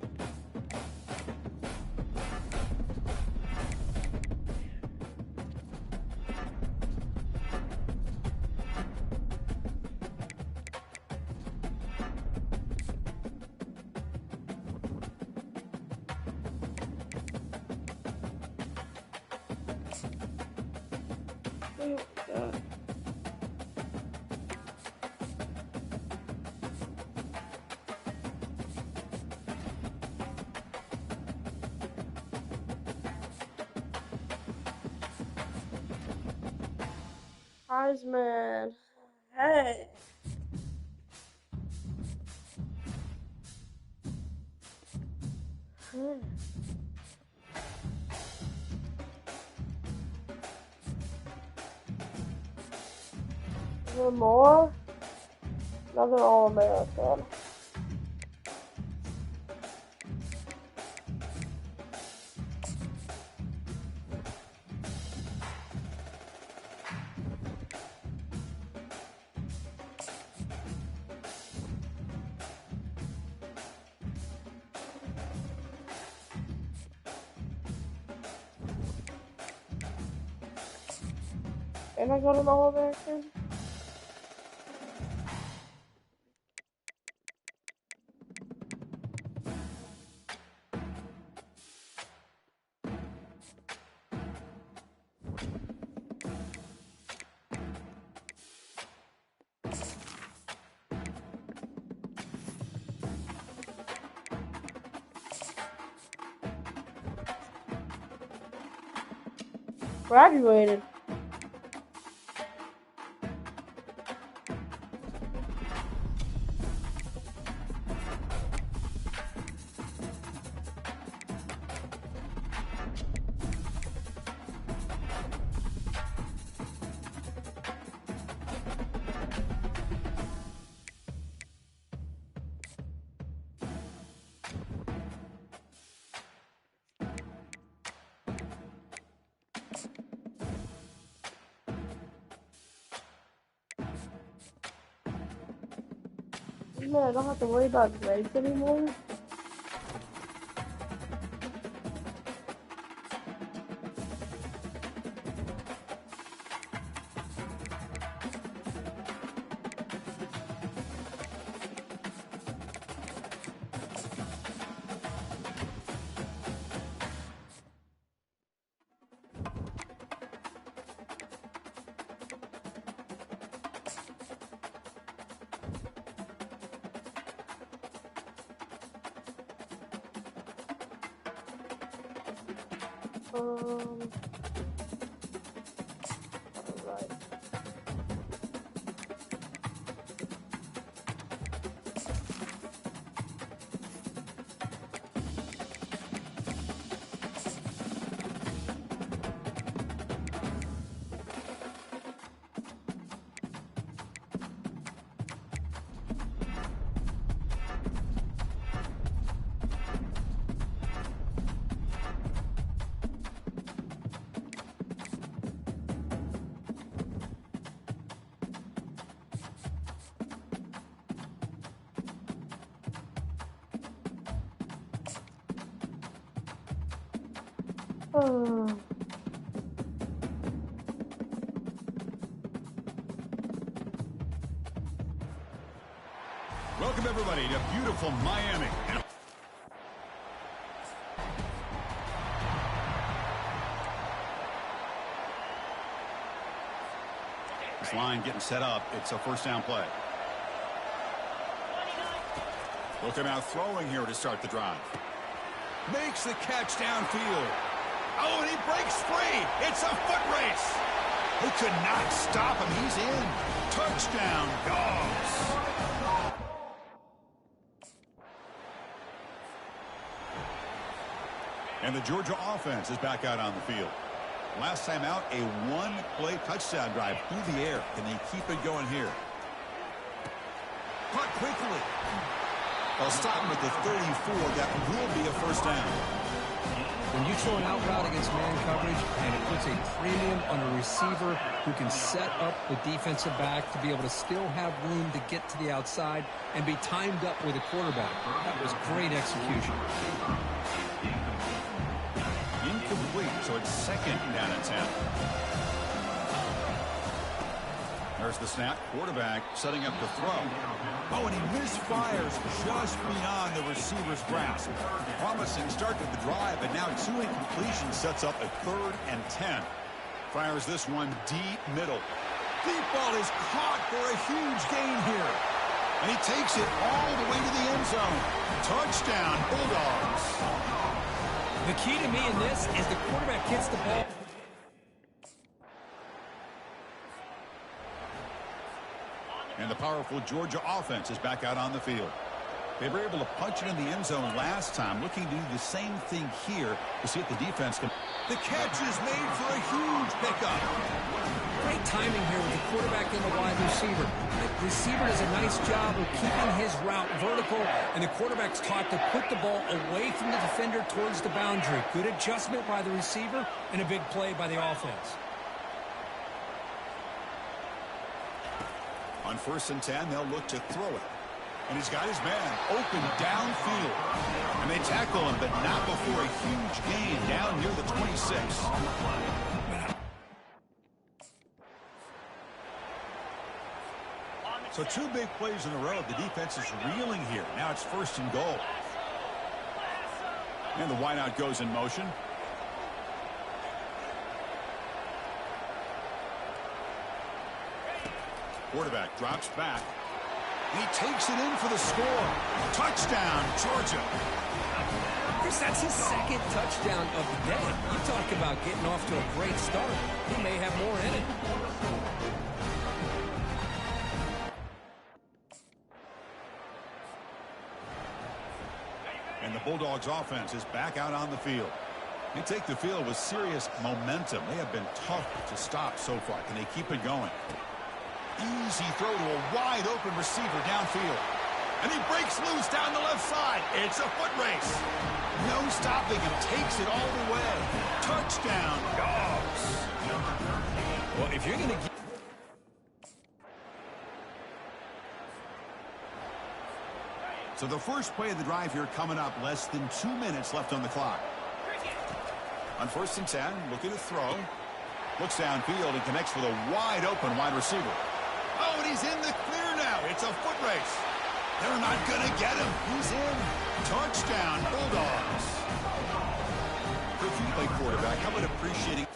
Oh my god. Heisman. Hey. Hmm. Is there more? Another All-American. And I got an All-American? Graduated. Man, I don't have to worry about grades anymore. Alright. Oh. Welcome, everybody, to beautiful Miami. This line getting set up. It's a first down play. Looking out throwing here to start the drive. Makes the catch downfield. Oh, and he breaks free. It's a foot race. They could not stop him. He's in. Touchdown, Dogs. And the Georgia offense is back out on the field. Last time out, a one-play touchdown drive through the air. Can they keep it going here? Caught quickly. They'll stop him at the 34. That will be a first down. When you throw an out route against man coverage and it puts a premium on a receiver who can set up the defensive back to be able to still have room to get to the outside and be timed up with a quarterback. That was great execution. Incomplete, so it's second down and 10. There's the snap. Quarterback setting up the throw. Oh, and he misfires just beyond the receiver's grasp. Promising start to the drive, but now two incompletions sets up a 3rd and 10. Fires this one deep middle. Deep ball is caught for a huge gain here. And he takes it all the way to the end zone. Touchdown, Bulldogs. The key to me in this is the quarterback gets the ball. And the powerful Georgia offense is back out on the field. They were able to punch it in the end zone last time, looking to do the same thing here to see if the defense can. The catch is made for a huge pickup. Great timing here with the quarterback and the wide receiver. The receiver does a nice job of keeping his route vertical, and the quarterback's taught to put the ball away from the defender towards the boundary. Good adjustment by the receiver and a big play by the offense. On 1st and 10, they'll look to throw it. And he's got his man open downfield. And they tackle him, but not before a huge gain down near the 26. So 2 big plays in a row. The defense is reeling here. Now it's 1st and goal. And the wideout goes in motion. Quarterback drops back. He takes it in for the score. Touchdown, Georgia. Chris, that's his 2nd touchdown of the day. You talk about getting off to a great start. He may have more in it. And the Bulldogs offense is back out on the field. They take the field with serious momentum. They have been tough to stop so far. Can they keep it going? Easy throw to a wide open receiver downfield. And he breaks loose down the left side. It's a foot race. No stopping him. Takes it all the way. Touchdown, Dogs. Well, if you're going to So the first play of the drive here coming up. Less than 2 minutes left on the clock. On 1st and 10, looking to throw. Looks downfield and connects with a wide open wide receiver. Oh, and he's in the clear now. It's a foot race. They're not going to get him. He's in. Touchdown, Bulldogs. If you play quarterback, how about appreciating...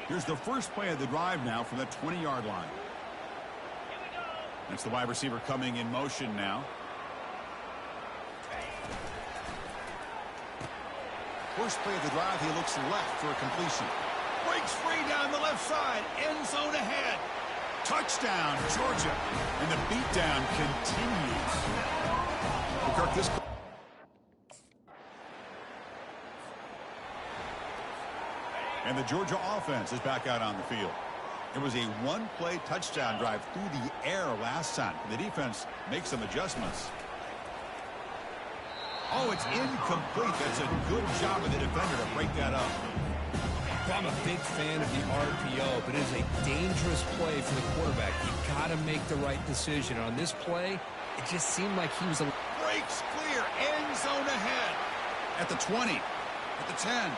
Here's the first play of the drive now from the 20-yard line. That's the wide receiver coming in motion now. First play of the drive, he looks left for a completion. Breaks free down the left side. End zone ahead. Touchdown, Georgia. And the beatdown continues. Kirk, this... And the Georgia offense is back out on the field. It was a one-play touchdown drive through the air last time. The defense makes some adjustments. Oh, it's incomplete. That's a good job of the defender to break that up. I'm a big fan of the RPO, but it is a dangerous play for the quarterback. You've got to make the right decision. On this play, it just seemed like he was a... Breaks clear. End zone ahead. At the 20. At the 10.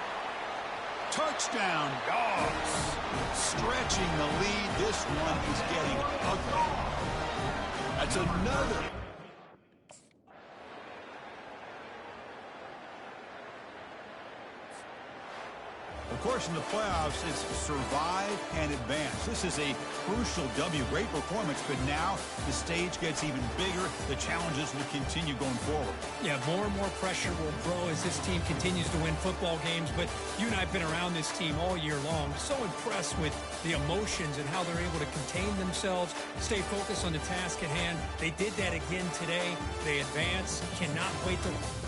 Touchdown, Dogs. Stretching the lead. This one is getting ugly. That's another. Of course, in the playoffs, it's survive and advance. This is a crucial W. Great performance, but now the stage gets even bigger. The challenges will continue going forward. Yeah, more and more pressure will grow as this team continues to win football games. But you and I have been around this team all year long. So impressed with the emotions and how they're able to contain themselves, stay focused on the task at hand. They did that again today. They advance. Cannot wait to